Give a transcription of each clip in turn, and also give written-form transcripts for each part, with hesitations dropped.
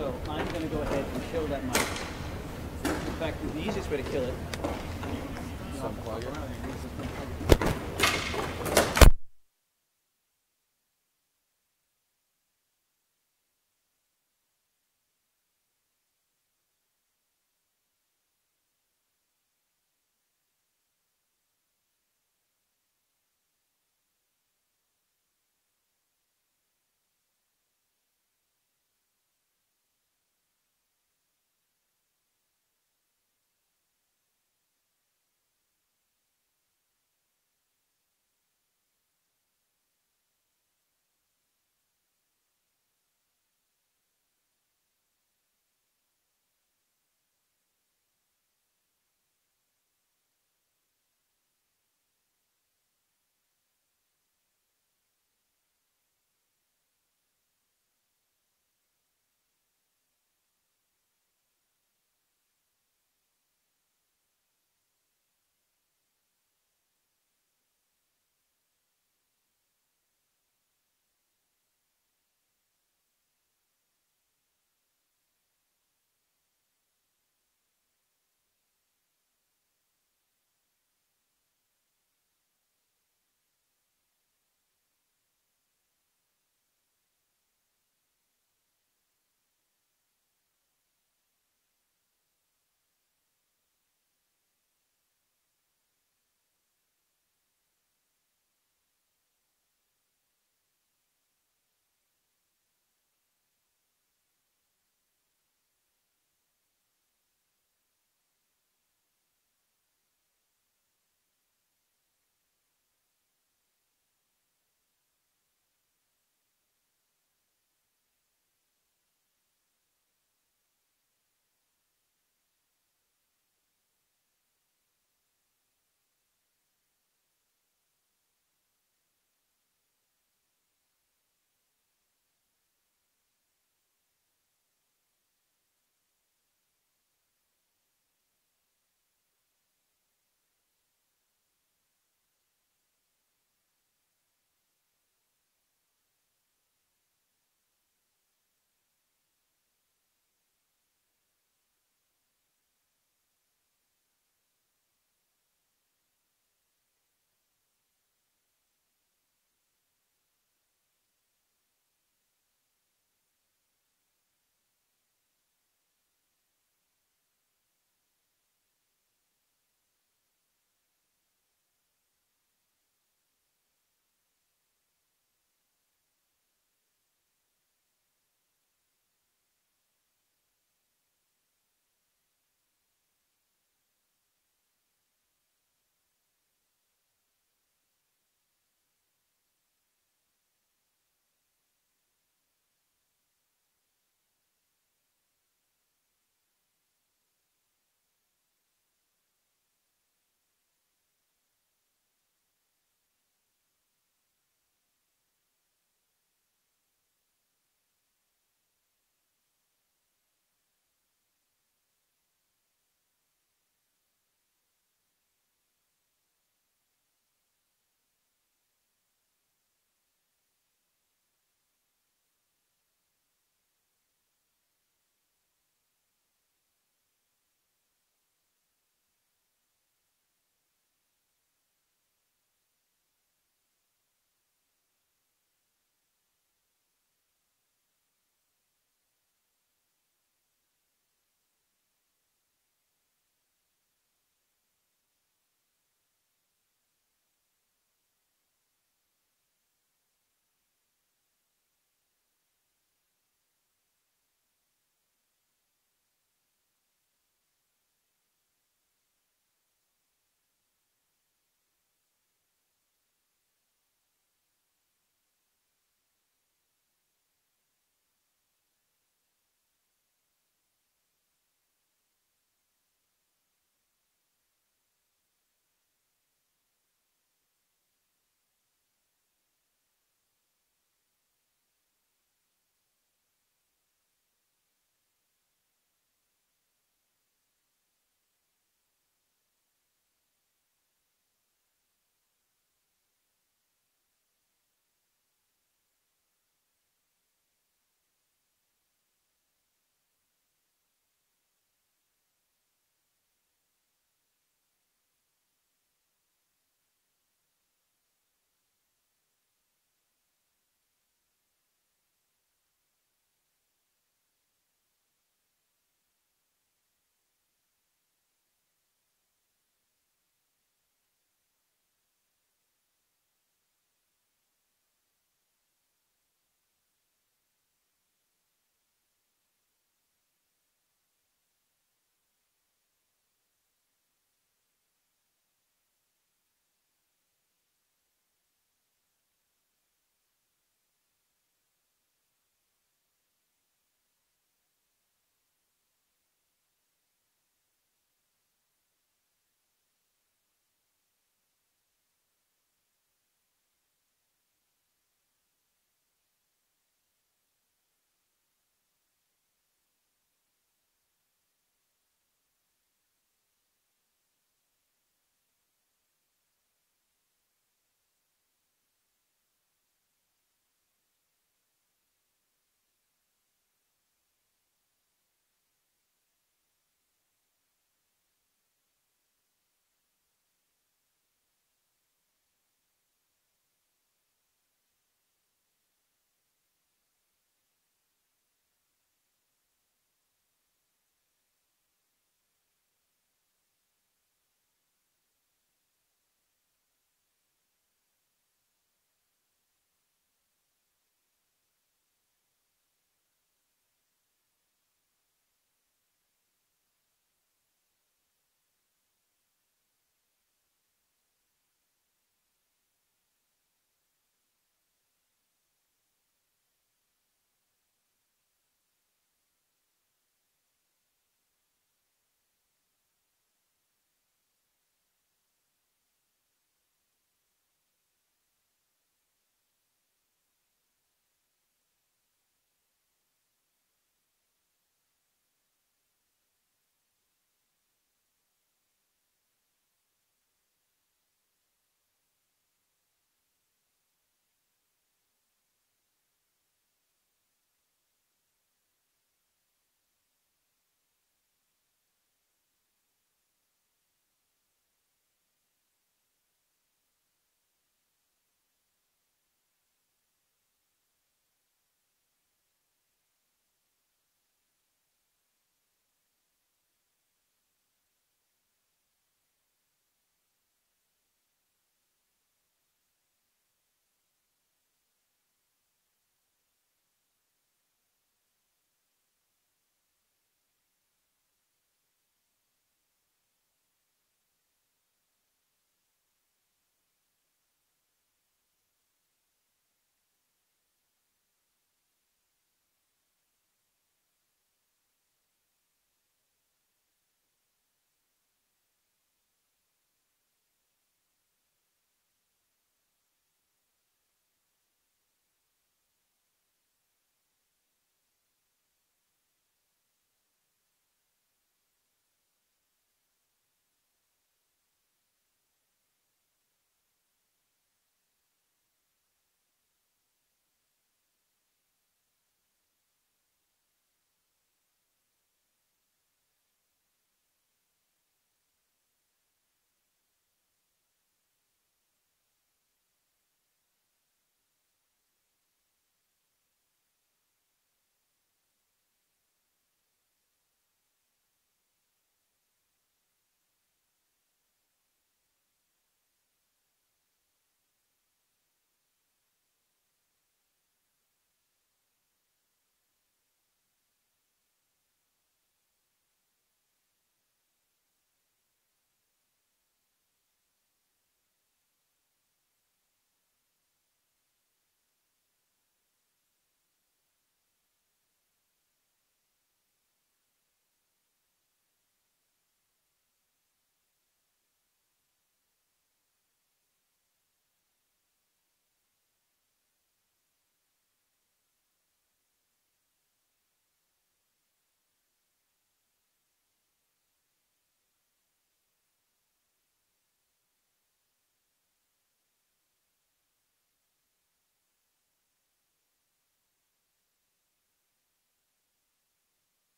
So I'm going to go ahead and kill that mic. In fact, the easiest way to kill it. Unplug it.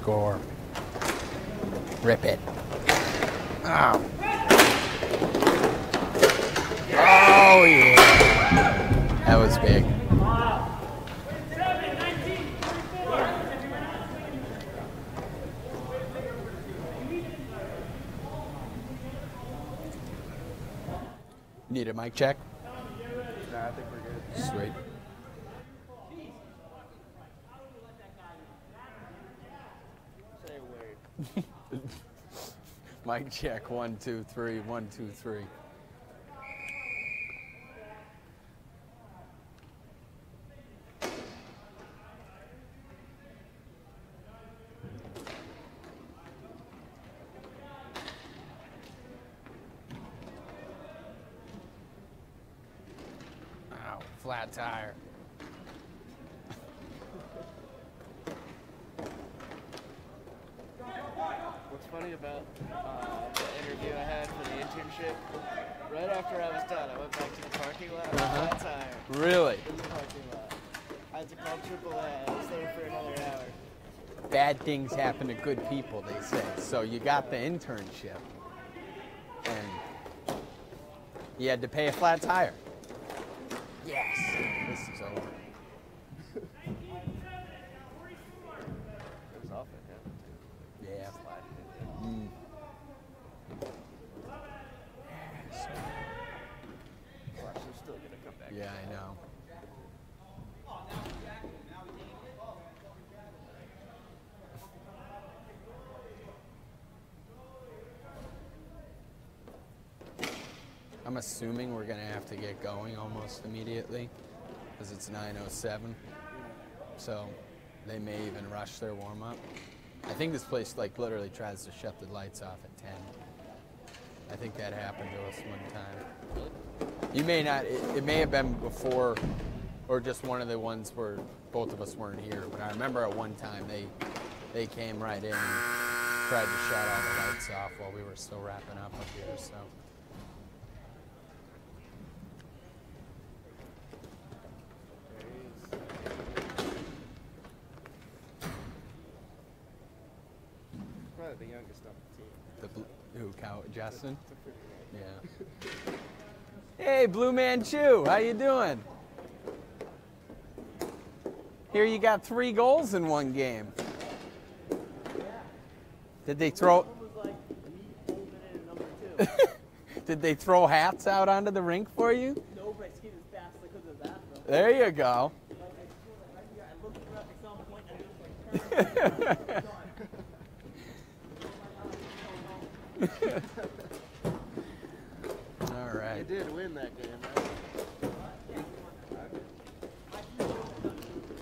score. Rip it. Oh. Oh, yeah. That was big. Need a mic check? Nah, I think we're good. Sweet. Say a word. Mic check. 1, 2, 3. 1, 2, 3. Ow, flat tire. What's funny about the interview I had for the internship, right after I was done, I went back to the parking lot flat tire Really? in the parking lot. I had to call AAA. I was there for another hour. Bad things happen to good people, they say. So you got the internship, and you had to pay a flat tire. Yes, this is over. It was often happened too. Yeah. Sliding into. Watch, they're still gonna come back. Yeah, I know. I'm assuming we're gonna have to get going almost immediately, because it's 9:07. So they may even rush their warm up. I think this place like literally tries to shut the lights off at 10. I think that happened to us one time. You may not. It may have been before, or just one of the ones where both of us weren't here. But I remember at one time they came right in and tried to shut all the lights off while we were still wrapping up here. So. Probably the youngest on the team. Justin? It's a pretty young. Yeah. Hey, Blue Man Chew, how you doing? Here you got 3 goals in one game. Did they throw? Did they throw hats out onto the rink for you? No, but I skated as fast as I could to the bathroom. There you go. I looked around at some point and I was like, All right. They did win that game, right?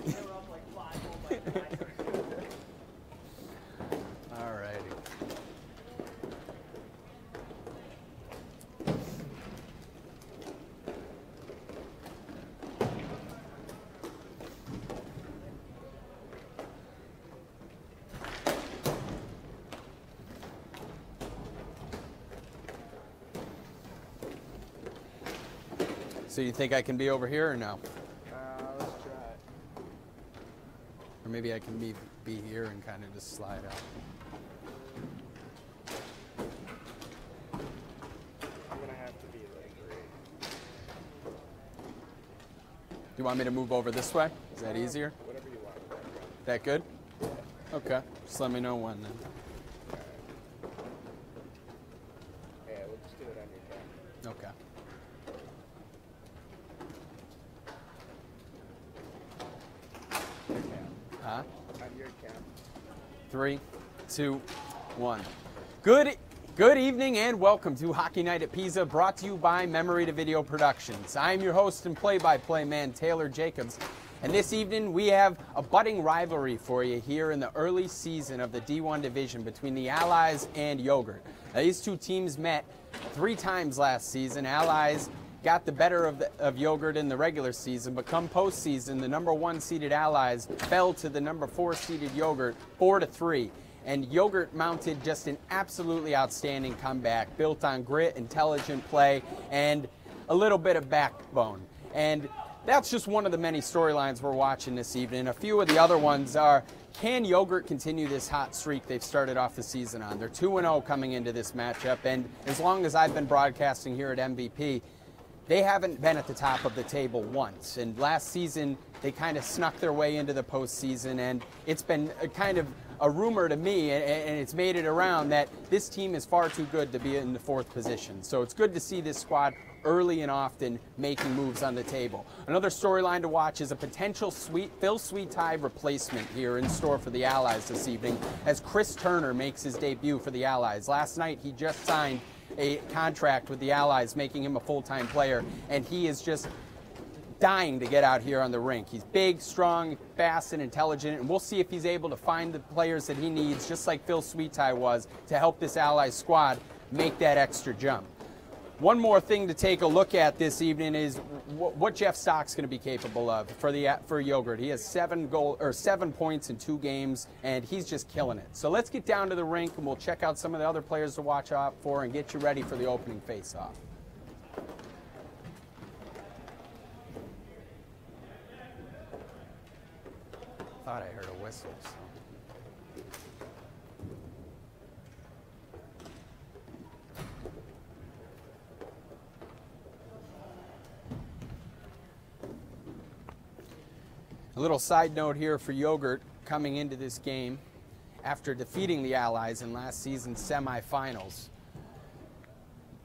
they were up like 5 goals by 9. All righty. So you think I can be over here or no? Let's try it. Or maybe I can be here and kind of just slide out. I'm gonna have to be like great. Do you want me to move over this way? Is that easier? Whatever you want. That good? Okay. Just let me know when then. Yeah, we'll just do it on your camera. Okay. Huh? On your camera. 3, 2, 1. Good evening and welcome to Hockey Night at Pisa, brought to you by Memory to Video Productions. I'm your host and play-by-play man, Taylor Jacobs. And this evening we have a budding rivalry for you here in the early season of the D1 division between the Allies and Yogurt. Now, these two teams met 3 times last season. Allies got the better of Yogurt in the regular season, but come postseason, the number 1 seeded Allies fell to the number 4 seeded Yogurt 4-3. And Yogurt mounted just an absolutely outstanding comeback built on grit, intelligent play, and a little bit of backbone. And that's just one of the many storylines we're watching this evening. A few of the other ones are, can Yogurt continue this hot streak they've started off the season on? They're 2-0 coming into this matchup, and as long as I've been broadcasting here at MVP, they haven't been at the top of the table once. And last season, they kind of snuck their way into the postseason, and it's been a kind of a rumor to me, and it's made it around, that this team is far too good to be in the 4th position. So it's good to see this squad early and often making moves on the table. Another storyline to watch is a potential Phil Sweetie replacement here in store for the Allies this evening, as Chris Turner makes his debut for the Allies. Last night, he just signed a contract with the Allies, making him a full-time player, and he is just dying to get out here on the rink. He's big, strong, fast, and intelligent, and we'll see if he's able to find the players that he needs, just like Phil Sweetie was, to help this Allies squad make that extra jump. One more thing to take a look at this evening is what Jeff Stock's going to be capable of for Yogurt. He has 7 points in 2 games, and he's just killing it. So let's get down to the rink, and we'll check out some of the other players to watch out for and get you ready for the opening face-off. Thought I heard a whistle. So. A little side note here for Yogurt coming into this game after defeating the Allies in last season's semifinals.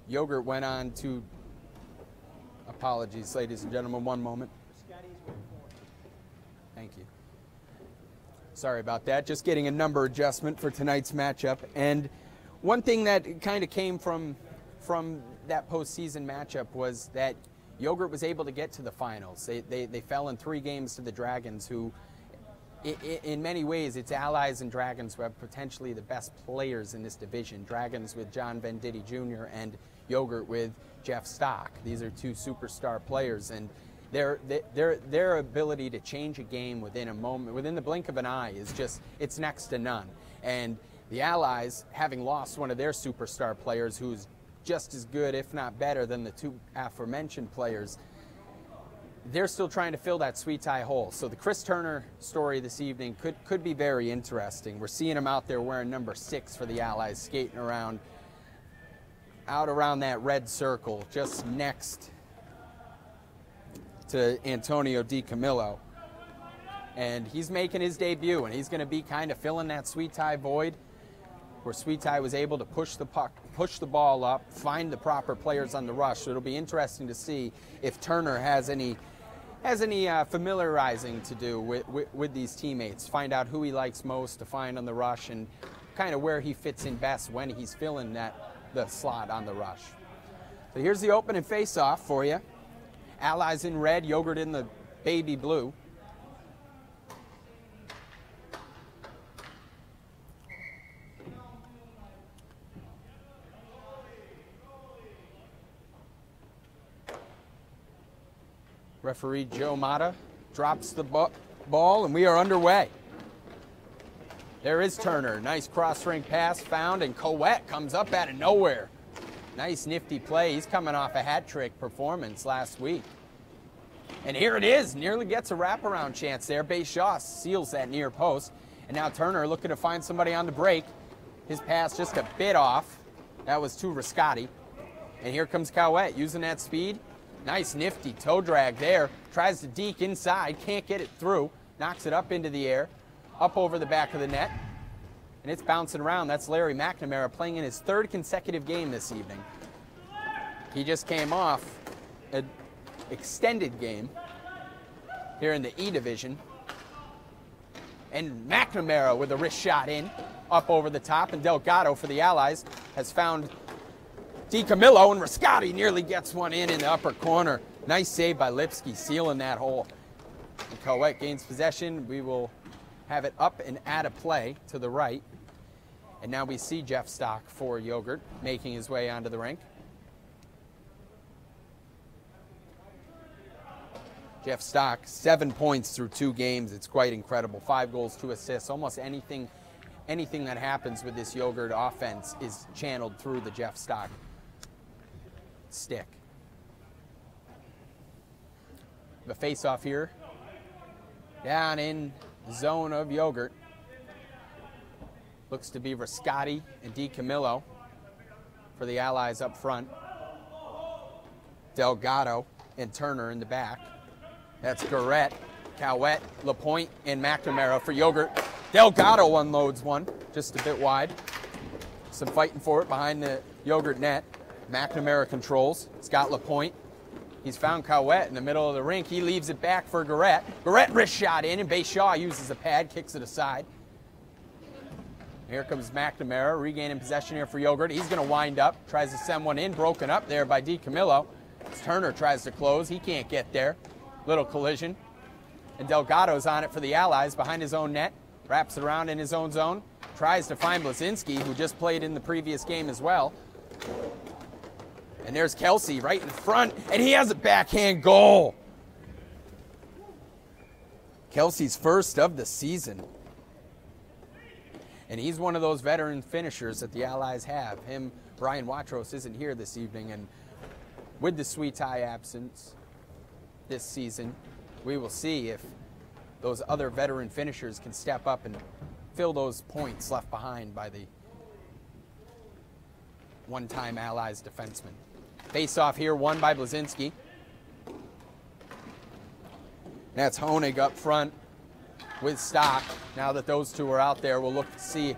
Yogurt went on to, apologies, ladies and gentlemen, one moment. Thank you. Sorry about that, just getting a number adjustment for tonight's matchup. And one thing that kind of came from that postseason matchup was that Yogurt was able to get to the finals. They fell in 3 games to the Dragons, who, in many ways, it's Allies and Dragons who have potentially the best players in this division. Dragons with John Venditti Jr. and Yogurt with Jeff Stock. These are 2 superstar players, and their ability to change a game within a moment, within the blink of an eye, is just, it's next to none. And the Allies, having lost one of their superstar players who's just as good, if not better, than the 2 aforementioned players, they're still trying to fill that Sweetie hole. So the Chris Turner story this evening could be very interesting. We're seeing him out there wearing number 6 for the Allies, skating around, out around that red circle, just next to Antonio DiCamillo. And he's making his debut, and he's going to be kind of filling that Sweetie void, where Sweetie was able to push the puck, push the ball up, find the proper players on the rush. So it'll be interesting to see if Turner has any familiarizing to do with these teammates, find out who he likes most to find on the rush, and kind of where he fits in best when he's filling the slot on the rush. So here's the opening face-off for you. Allies in red, Yogurt in the baby blue. Referee Joe Mata drops the ball, and we are underway. There is Turner. Nice cross-ring pass found, and Coet comes up out of nowhere. Nice nifty play. He's coming off a hat-trick performance last week. And here it is. Nearly gets a wraparound chance there. Shaw seals that near post. And now Turner looking to find somebody on the break. His pass just a bit off. That was too Riscotti. And here comes Coet using that speed. Nice nifty toe drag there. Tries to deke inside, can't get it through. Knocks it up into the air, up over the back of the net. And it's bouncing around. That's Larry McNamara playing in his 3rd consecutive game this evening. He just came off an extended game here in the E division. And McNamara with a wrist shot in, up over the top. And Delgado for the Allies has found DiCamillo, and Riscotti nearly gets one in the upper corner. Nice save by Lipsky, sealing that hole. And Coet gains possession. We will have it up and out of play to the right. And now we see Jeff Stock for Yogurt making his way onto the rink. Jeff Stock, 7 points through 2 games. It's quite incredible. 5 goals, 2 assists. Almost anything that happens with this Yogurt offense is channeled through the Jeff Stock stick. The face-off here. Down in the zone of Yogurt. Looks to be Rascati and DiCamillo for the Allies up front. Delgado and Turner in the back. That's Garrett, Cowett, Lapointe, and McNamara for Yogurt. Delgado unloads one, just a bit wide. Some fighting for it behind the Yogurt net. McNamara controls. It's got Lapointe. He's found Cowett in the middle of the rink. He leaves it back for Garrett. Garrett wrist shot in, and Bayshaw uses a pad, kicks it aside. Here comes McNamara, regaining possession here for Yogurt. He's going to wind up, tries to send one in, broken up there by DiCamillo. Turner tries to close. He can't get there. Little collision. And Delgado's on it for the Allies behind his own net. Wraps it around in his own zone. Tries to find Blazinski, who just played in the previous game as well. And there's Kelsey right in front, and he has a backhand goal. Kelsey's first of the season. And he's one of those veteran finishers that the Allies have. Brian Watros isn't here this evening, and with the Sweetai absence this season, we will see if those other veteran finishers can step up and fill those points left behind by the one-time Allies defenseman. Face-off here, won by Blazinski. That's Honig up front with Stock. Now that those two are out there, we'll look to see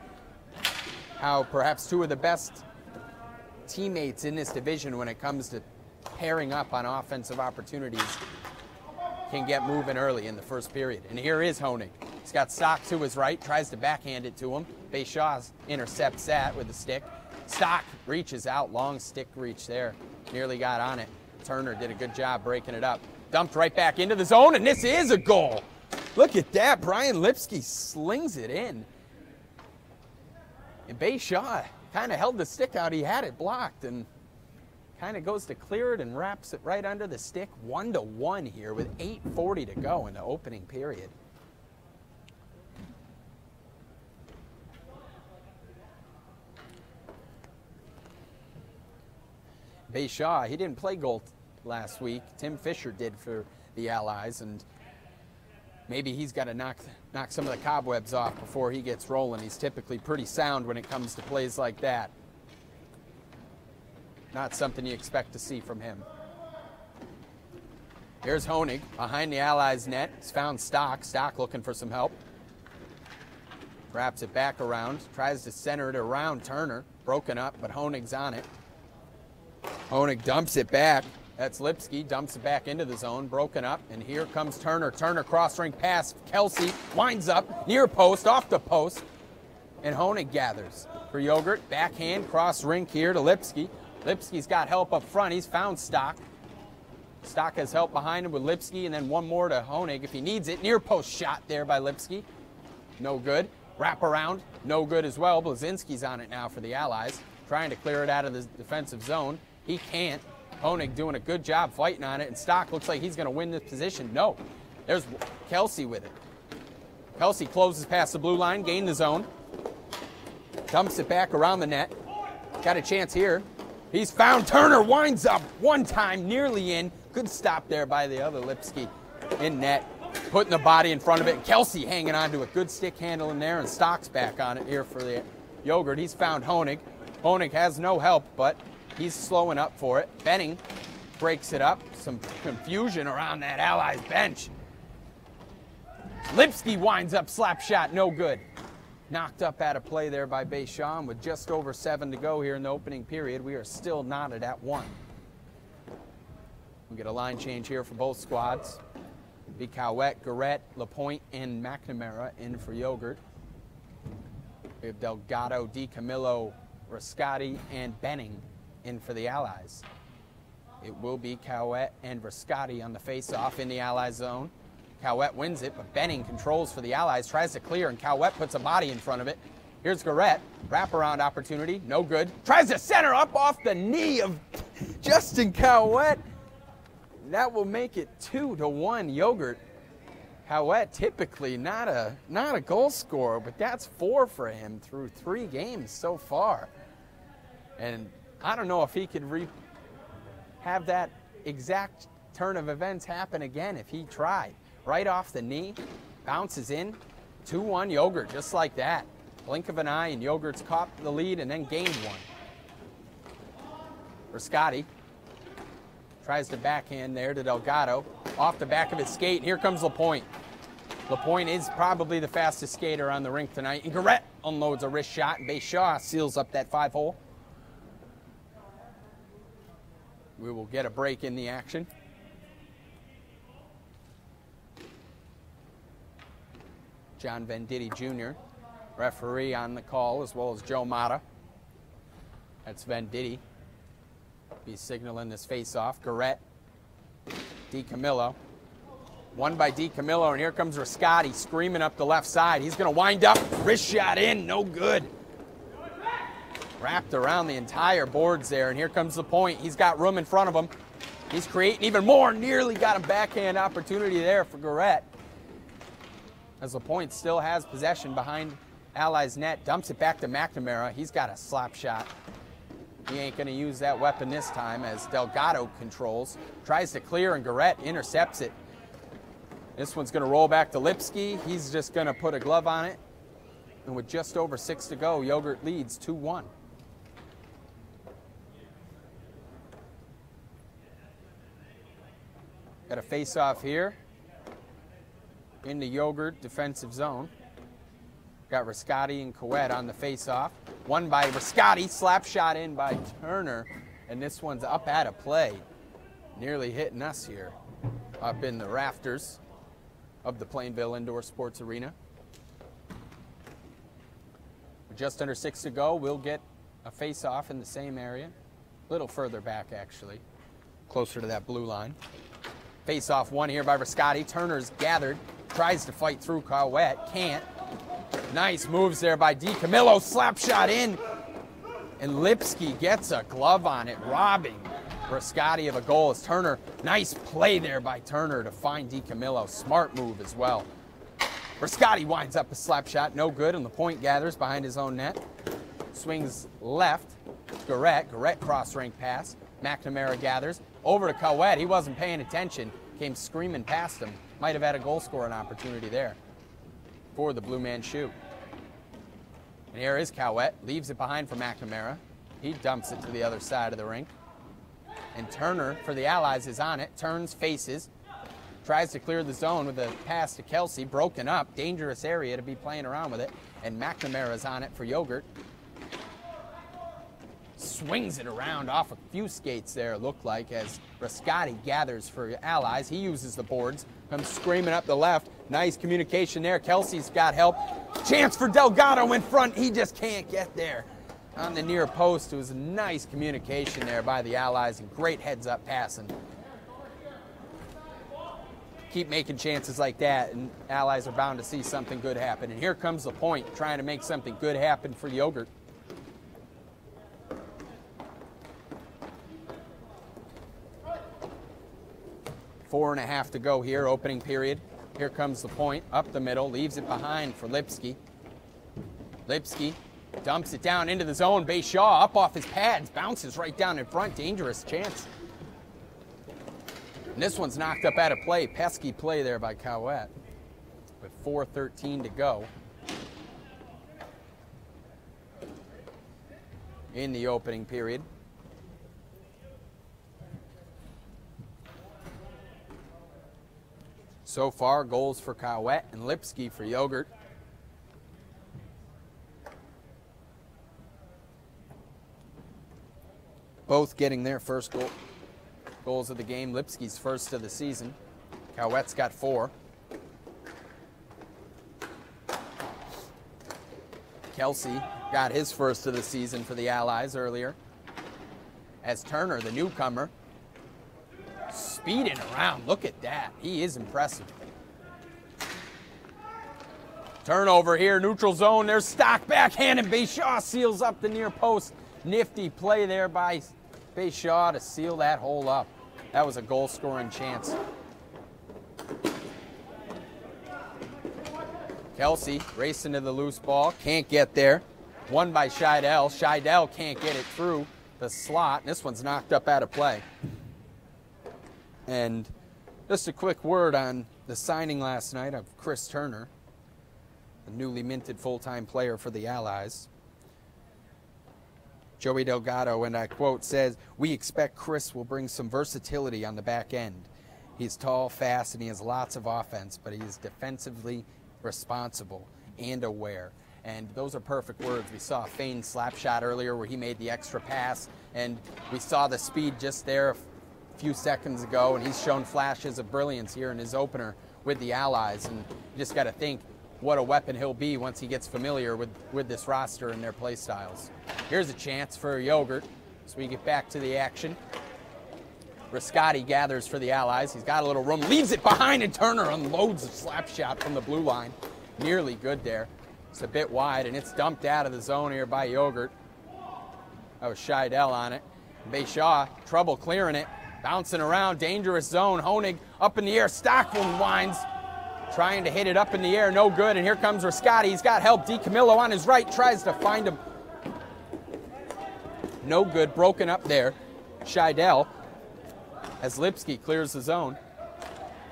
how perhaps two of the best teammates in this division when it comes to pairing up on offensive opportunities can get moving early in the first period. And here is Honig. He's got Stock to his right, tries to backhand it to him. Bayshaw intercepts that with the stick. Stock reaches out, long stick reach there. Nearly got on it. Turner did a good job breaking it up. Dumped right back into the zone, and this is a goal. Look at that. Brian Lipsky slings it in. And Bayshaw kind of held the stick out. He had it blocked and kind of goes to clear it and wraps it right under the stick. 1-1 here with 8:40 to go in the opening period. Bayshaw, he didn't play goal last week. Tim Fisher did for the Allies, and maybe he's got to knock some of the cobwebs off before he gets rolling. He's typically pretty sound when it comes to plays like that. Not something you expect to see from him. Here's Honig behind the Allies net. He's found Stock. Stock looking for some help. Wraps it back around. Tries to center it around Turner. Broken up, but Honig's on it. Honig dumps it back. That's Lipsky. Dumps it back into the zone. Broken up. And here comes Turner. Turner cross-ring pass. Kelsey winds up near post, off the post. And Honig gathers for Yogurt. Backhand cross-rink here to Lipsky. Lipsky's got help up front. He's found Stock. Stock has help behind him with Lipsky, and then one more to Honig if he needs it. Near post shot there by Lipsky. No good. Wrap around. No good as well. Blazinski's on it now for the Allies. Trying to clear it out of the defensive zone. He can't. Honig doing a good job fighting on it, and Stock looks like he's going to win this position. No. There's Kelsey with it. Kelsey closes past the blue line, gained the zone. Dumps it back around the net. Got a chance here. He's found Turner, winds up one time, nearly in. Good stop there by the other Lipsky in net. Putting the body in front of it. Kelsey hanging on to it. Good stick handle in there, and Stock's back on it here for the Yogurt. He's found Honig. Honig has no help, but he's slowing up for it. Benning breaks it up. Some confusion around that Allies bench. Lipsky winds up, slap shot, no good. Knocked up out of play there by Bayshaw. With just over 7 to go here in the opening period, we are still knotted at 1. We get a line change here for both squads. Be Cowett, Garrett, Lapointe, and McNamara in for Yogurt. We have Delgado, DiCamillo, Rascati, and Benning in for the Allies. It will be Cowett and Rascati on the face-off in the Allies zone. Cowett wins it, but Benning controls for the Allies, tries to clear, and Cowett puts a body in front of it. Here's Garrett, wraparound opportunity, no good. Tries to center up off the knee of Justin Cowett. That will make it 2-1 Yogurt. Cowett typically not a goal scorer, but that's 4 for him through 3 games so far. And I don't know if he could have that exact turn of events happen again if he tried. Right off the knee, bounces in, 2-1 Yogurt, just like that. Blink of an eye, and Yogurt's caught the lead and then gained one. Rascati tries to backhand there to Delgado. Off the back of his skate, and here comes Lapointe. Lapointe is probably the fastest skater on the rink tonight. And Garrett unloads a wrist shot, and Bayshaw seals up that 5-hole. We will get a break in the action. John Venditti Jr., referee on the call, as well as Joe Mata. That's Venditti. He's signaling this face-off. Garrett, DiCamillo. Won by DiCamillo, and here comes Rascati screaming up the left side. He's going to wind up. Wrist shot in, no good. Wrapped around the entire boards there, and here comes Lapointe. He's got room in front of him. He's creating even more. Nearly got a backhand opportunity there for Garrett. As Lapointe still has possession behind Allies' net. Dumps it back to McNamara. He's got a slap shot. He ain't going to use that weapon this time as Delgado controls. Tries to clear, and Garrett intercepts it. This one's going to roll back to Lipsky. He's just going to put a glove on it. And with just over 6 to go, Yogurt leads 2-1. Got a face-off here in the Yogurt defensive zone. Got Rascati and Coet on the face-off. Won by Rascati, slap shot in by Turner, and this one's up out of play. Nearly hitting us here, up in the rafters of the Plainville Indoor Sports Arena. With just under 6 to go, we'll get a face-off in the same area. A little further back, actually, closer to that blue line. Face-off won here by Rascati. Turner's gathered, tries to fight through Coet, can't. Nice moves there by DiCamillo. Slap shot in. And Lipsky gets a glove on it, robbing Rascati of a goal as Turner. Nice play there by Turner to find DiCamillo. Smart move as well. Rascati winds up a slap shot. No good, and Lapointe gathers behind his own net. Swings left. Garrett. Garrett cross-rank pass. McNamara gathers. Over to Coet. He wasn't paying attention. Came screaming past him. Might have had a goal-scoring opportunity there for the Blue Man Shoe. And here is Coet. Leaves it behind for McNamara. He dumps it to the other side of the rink. And Turner, for the Allies, is on it. Turns, faces. Tries to clear the zone with a pass to Kelsey. Broken up. Dangerous area to be playing around with it. And McNamara's on it for Yogurt. Swings it around off a few skates there, it looked like, as Rascati gathers for Allies. He uses the boards. Comes screaming up the left. Nice communication there. Kelsey's got help. Chance for Delgado in front. He just can't get there. On the near post, it was a nice communication there by the Allies and great heads-up passing. Keep making chances like that, and Allies are bound to see something good happen. And here comes Lapointe trying to make something good happen for Yogurt. Four and a half to go here, opening period. Here comes Lapointe, up the middle, leaves it behind for Lipsky. Lipsky dumps it down into the zone. Bayshaw up off his pads, bounces right down in front. Dangerous chance. And this one's knocked up out of play. Pesky play there by Coet with 4:13 to go in the opening period. So far, goals for Coet and Lipsky for Yogurt. Both getting their first goals of the game. Lipsky's first of the season. Coet's got 4. Kelsey got his first of the season for the Allies earlier. As Turner, the newcomer, speeding around. Look at that. He is impressive. Turnover here, neutral zone. There's Stock backhand, and Bayshaw seals up the near post. Nifty play there by Bayshaw to seal that hole up. That was a goal-scoring chance. Kelsey racing to the loose ball. Can't get there. Won by Scheidel. Scheidel can't get it through the slot. This one's knocked up out of play. And just a quick word on the signing last night of Chris Turner, the newly minted full-time player for the Allies. Joey Delgado, and I quote, says, "We expect Chris will bring some versatility on the back end. He's tall, fast, and he has lots of offense, but he is defensively responsible and aware." And those are perfect words. We saw a feigned slap shot earlier where he made the extra pass, and we saw the speed just there a few seconds ago, and he's shown flashes of brilliance here in his opener with the Allies. And you just got to think what a weapon he'll be once he gets familiar with this roster and their play styles. Here's a chance for Yogurt as we get back to the action. Rascati gathers for the Allies. He's got a little room, leaves it behind, and Turner unloads a slap shot from the blue line. Nearly good there. It's a bit wide, and it's dumped out of the zone here by Yogurt. That was Scheidel on it. Bayshaw, trouble clearing it. Bouncing around, dangerous zone. Honig up in the air. Stockholm winds, trying to hit it up in the air. No good, and here comes Rascati. He's got help. DiCamillo on his right, tries to find him. No good, broken up there. Scheidel, as Lipsky clears the zone.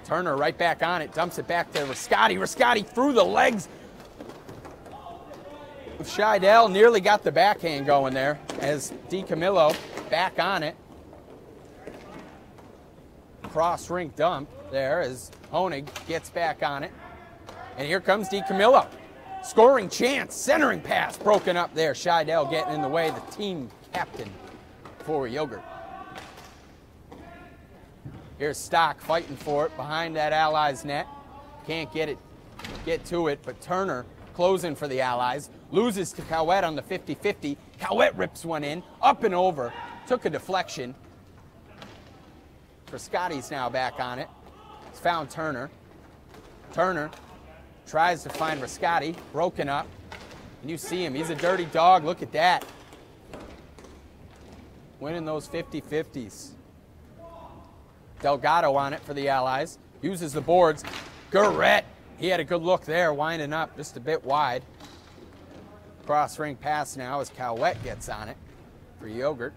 Turner right back on it, dumps it back to Rascati. Rascati through the legs. Scheidel nearly got the backhand going there as DiCamillo back on it. Cross rink dump there as Honig gets back on it. And here comes DiCamillo. Scoring chance, centering pass broken up there. Scheidel getting in the way, the team captain for Yogurt. Here's Stock fighting for it behind that Allies net. Can't get to it, but Turner closing for the Allies. Loses to Cowett on the 50-50. Cowett rips one in, up and over. Took a deflection. Rascati's now back on it. He's found Turner. Turner tries to find Rascati, broken up. And you see him, he's a dirty dog. Look at that. Winning those 50-50s. Delgado on it for the Allies. Uses the boards. Garrett, he had a good look there, winding up just a bit wide. Cross ring pass now as Cowett gets on it for Yogurt.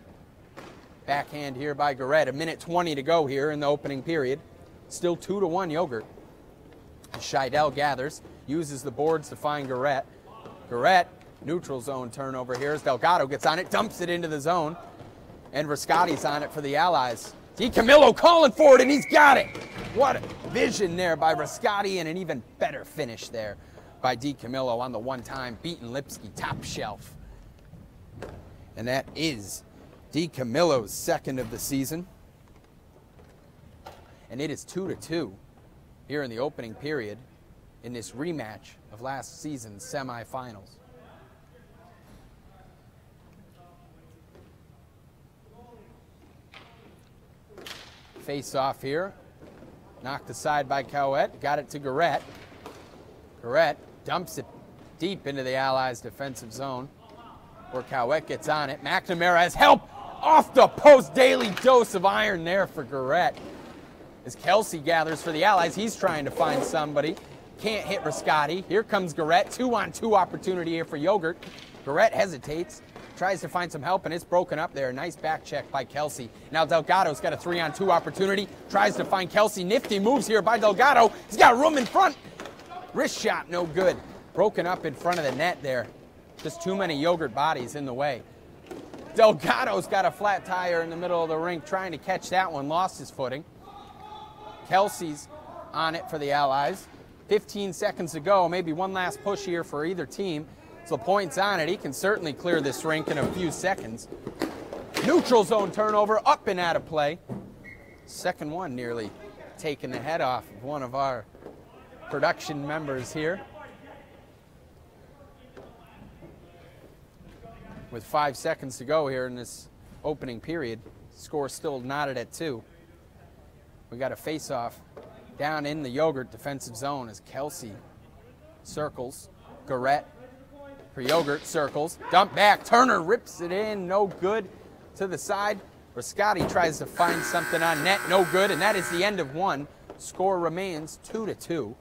Backhand here by Garrett. 1:20 to go here in the opening period. Still 2-1 Yogurt. Scheidel gathers, uses the boards to find Garrett. Garrett, neutral zone turnover here as Delgado gets on it, dumps it into the zone. And Rascati's on it for the Allies. DiCamillo calling for it, and he's got it. What a vision there by Rascati, and an even better finish there by DiCamillo on the one-time beaten Lipsky top shelf. And that is DiCamillo's second of the season. And it is 2-2 here in the opening period in this rematch of last season's semifinals. Face off here. Knocked aside by Cowett. Got it to Garrett. Garrett dumps it deep into the Allies' defensive zone where Cowett gets on it. McNamara has help off the post. Daily dose of iron there for Garrett. As Kelsey gathers for the Allies, he's trying to find somebody. Can't hit Rascati. Here comes Garrett. 2-on-2 opportunity here for Yogurt. Garrett hesitates. Tries to find some help, and it's broken up there. Nice back check by Kelsey. Now Delgado's got a 3-on-2 opportunity. Tries to find Kelsey. Nifty moves here by Delgado. He's got room in front. Wrist shot, no good. Broken up in front of the net there. Just too many Yogurt bodies in the way. Delgado's got a flat tire in the middle of the rink, trying to catch that one. Lost his footing. Kelsey's on it for the Allies. 15 seconds to go. Maybe one last push here for either team. So points on it. He can certainly clear this rink in a few seconds. Neutral zone turnover, up and out of play. Second one nearly taking the head off of one of our production members here. With 5 seconds to go here in this opening period. Score still knotted at 2. We got a face-off down in the Yogurt defensive zone as Kelsey circles. Garrett for Yogurt circles. Dump back. Turner rips it in. No good to the side. Rascati tries to find something on net. No good. And that is the end of one. Score remains 2-2.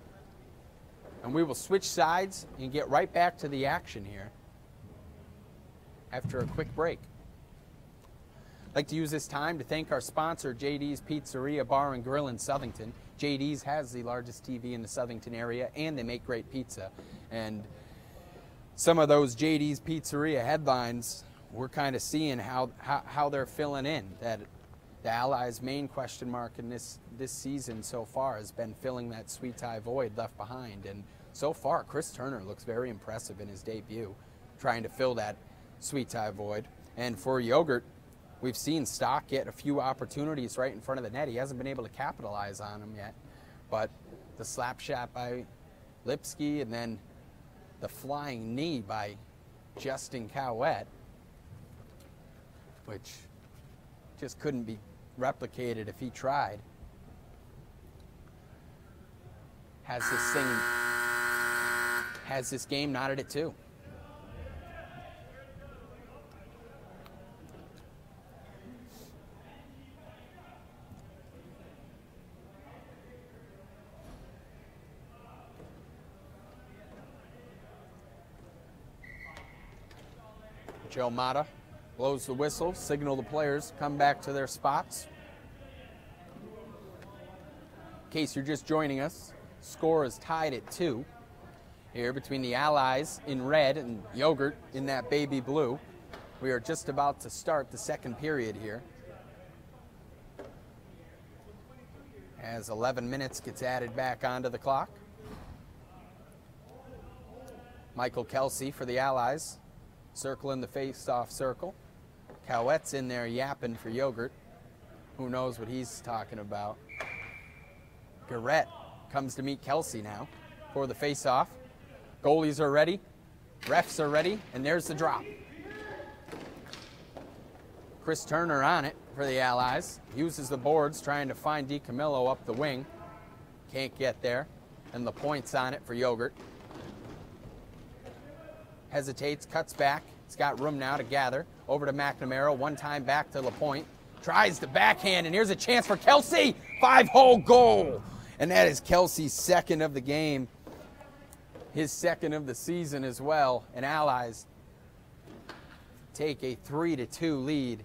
And we will switch sides and get right back to the action here after a quick break. Like to use this time to thank our sponsor, JD's Pizzeria Bar and Grill in Southington. JD's has the largest TV in the Southington area, and they make great pizza. And some of those JD's Pizzeria headlines, we're kind of seeing how they're filling in. That the Allies' main question mark in this season so far has been filling that sweet tie void left behind. And so far, Chris Turner looks very impressive in his debut, trying to fill that sweet tie void. And for Yogurt, we've seen Stock get a few opportunities right in front of the net. He hasn't been able to capitalize on them yet. But the slap shot by Lipsky and then the flying knee by Justin Cowett, which just couldn't be replicated if he tried, has this game knotted at 2. Joe Mata blows the whistle, signal the players come back to their spots. In case you're just joining us, score is tied at 2 here between the Allies in red and Yogurt in that baby blue. We are just about to start the second period here, as 11 minutes gets added back onto the clock. Michael Kelsey for the Allies, circling the face-off circle. Cowett's in there yapping for Yogurt. Who knows what he's talking about. Garrett comes to meet Kelsey now for the face-off. Goalies are ready, refs are ready, and there's the drop. Chris Turner on it for the Allies. Uses the boards trying to find DiCamillo up the wing. Can't get there. And LaPointe's on it for Yogurt. Hesitates, cuts back. He's got room now to gather. Over to McNamara, one time back to LaPointe. Tries to backhand, and here's a chance for Kelsey. 5-hole goal. And that is Kelsey's second of the game. His second of the season as well. And Allies take a 3-2 lead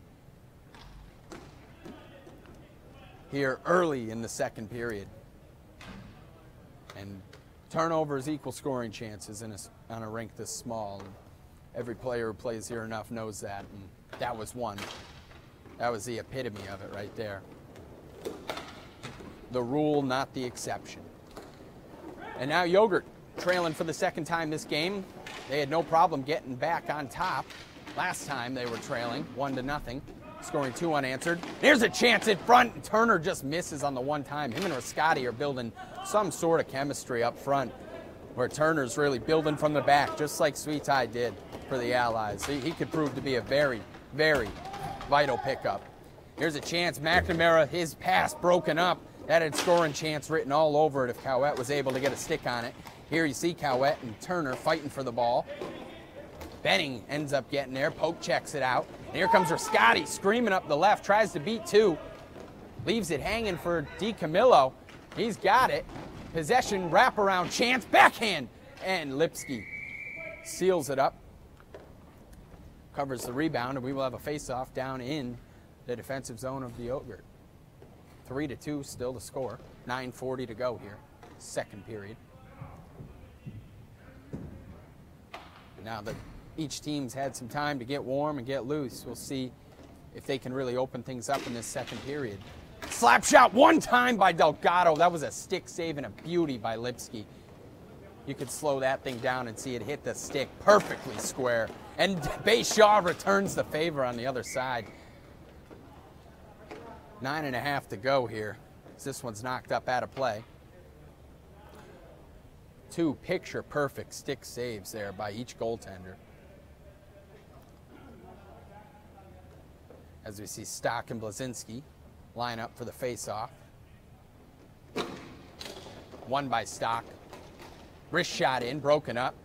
here early in the second period. And turnovers equal scoring chances on a rink this small. And every player who plays here enough knows that. And that was one. That was the epitome of it right there. The rule, not the exception. And now Yogurt trailing for the second time this game. They had no problem getting back on top. Last time they were trailing 1-0, scoring 2 unanswered. There's a chance in front, and Turner just misses on the one time. Him and Rascati are building some sort of chemistry up front, where Turner's really building from the back, just like Sweet Tie did for the Allies. He could prove to be a very, very vital pickup. Here's a chance. McNamara, his pass broken up. That had scoring chance written all over it if Cowett was able to get a stick on it. Here you see Cowett and Turner fighting for the ball. Benning ends up getting there. Poke checks it out. And here comes Rascati screaming up the left. Tries to beat 2. Leaves it hanging for DiCamillo. He's got it. Possession, wraparound, chance, backhand. And Lipsky seals it up. Covers the rebound, and we will have a face-off down in the defensive zone of the Yogurt. 3-2 still to score. 9:40 to go here. Second period. Now that each team's had some time to get warm and get loose, we'll see if they can really open things up in this second period. Slap shot one time by Delgado. That was a stick save and a beauty by Lipsky. You could slow that thing down and see it hit the stick perfectly square. And Bayshaw returns the favor on the other side. 9.5 to go here. This one's knocked up out of play. 2 picture-perfect stick saves there by each goaltender. As we see Stock and Blazinski line up for the face-off. One by Stock. Wrist shot in, broken up.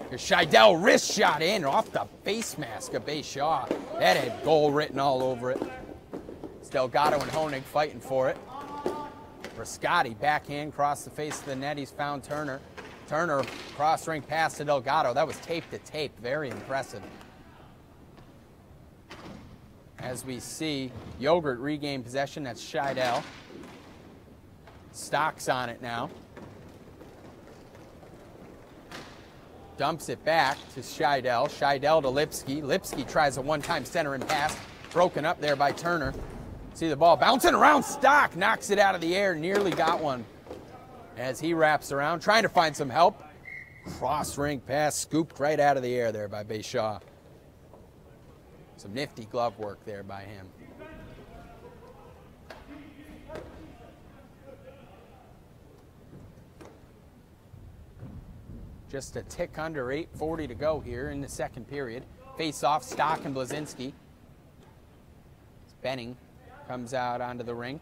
Here's Scheidel, wrist shot in off the face mask of Bayshaw. That had goal written all over it. It's Delgado and Honig fighting for it. Rascati, backhand, cross the face of the net. He's found Turner. Turner, cross-rink pass to Delgado. That was tape to tape. Very impressive. as we see Yogurt regain possession. That's Scheidel. Stock's on it now. Dumps it back to Scheidel. Scheidel to Lipsky. Lipsky tries a one-time centering pass. Broken up there by Turner. See the ball bouncing around. Stock knocks it out of the air. Nearly got one as he wraps around, trying to find some help. Cross-ring pass scooped right out of the air there by Bayshaw. Some nifty glove work there by him. Just a tick under 8:40 to go here in the second period. Face off, Stock and Blazinski. Benning comes out onto the rink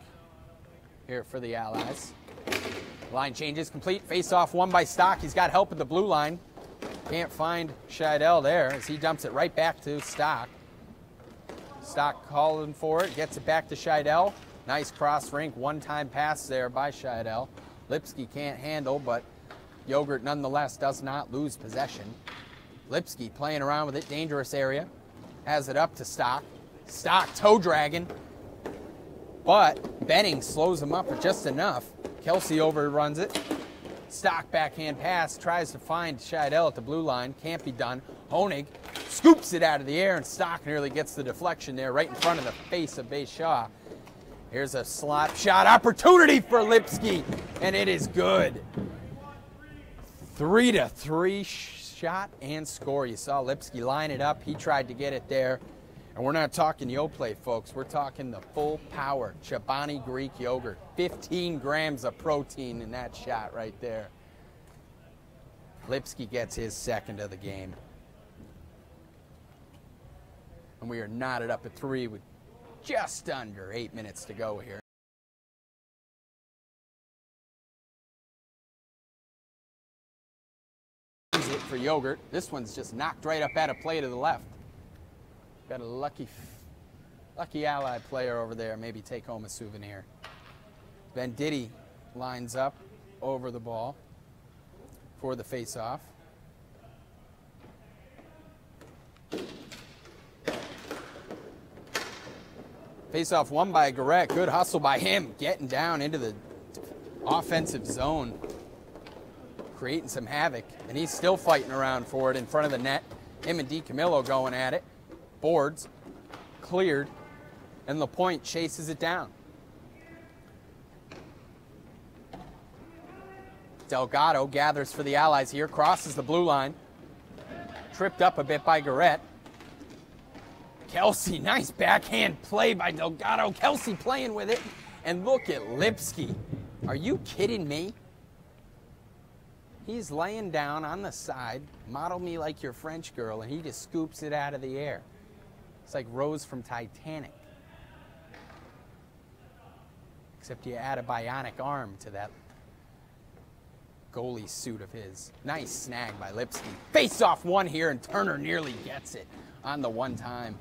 here for the Allies. Line changes complete. Face off won by Stock. He's got help at the blue line. Can't find Scheidel there as he dumps it right back to Stock. Stock calling for it. Gets it back to Scheidel. Nice cross rink. One-time pass there by Scheidel. Lipsky can't handle, but Yogurt nonetheless does not lose possession. Lipsky playing around with it. Dangerous area. Has it up to Stock. Stock toe dragging. But Benning slows him up for just enough. Kelsey overruns it. Stock backhand pass. Tries to find Scheidel at the blue line. Can't be done. Honig scoops it out of the air, and Stock nearly gets the deflection there right in front of the face of Bayshaw. Here's a slap shot opportunity for Lipsky, and it is good. 3-3 shot and score. You saw Lipsky line it up. He tried to get it there. And we're not talking Yoplait, folks. We're talking the full power Chobani Greek yogurt. 15 grams of protein in that shot right there. Lipsky gets his second of the game. And we are knotted up at 3 with just under 8 minutes to go here. It for Yogurt. This one's just knocked right up at a play to the left. Got a lucky Ally player over there. Maybe take home a souvenir. Venditti lines up over the ball for the face-off. Face-off won by Garrett. Good hustle by him. Getting down into the offensive zone. Creating some havoc. And he's still fighting around for it in front of the net. Him and DiCamillo going at it. Boards cleared, and LaPointe chases it down. Delgado gathers for the Allies here, crosses the blue line. Tripped up a bit by Garrett. Kelsey, nice backhand play by Delgado. Kelsey playing with it, and look at Lipsky. Are you kidding me? He's laying down on the side, model me like your French girl, and he just scoops it out of the air. It's like Rose from Titanic. Except you add a bionic arm to that goalie suit of his. Nice snag by Lipsky. Face off one here, and Turner nearly gets it on the one time.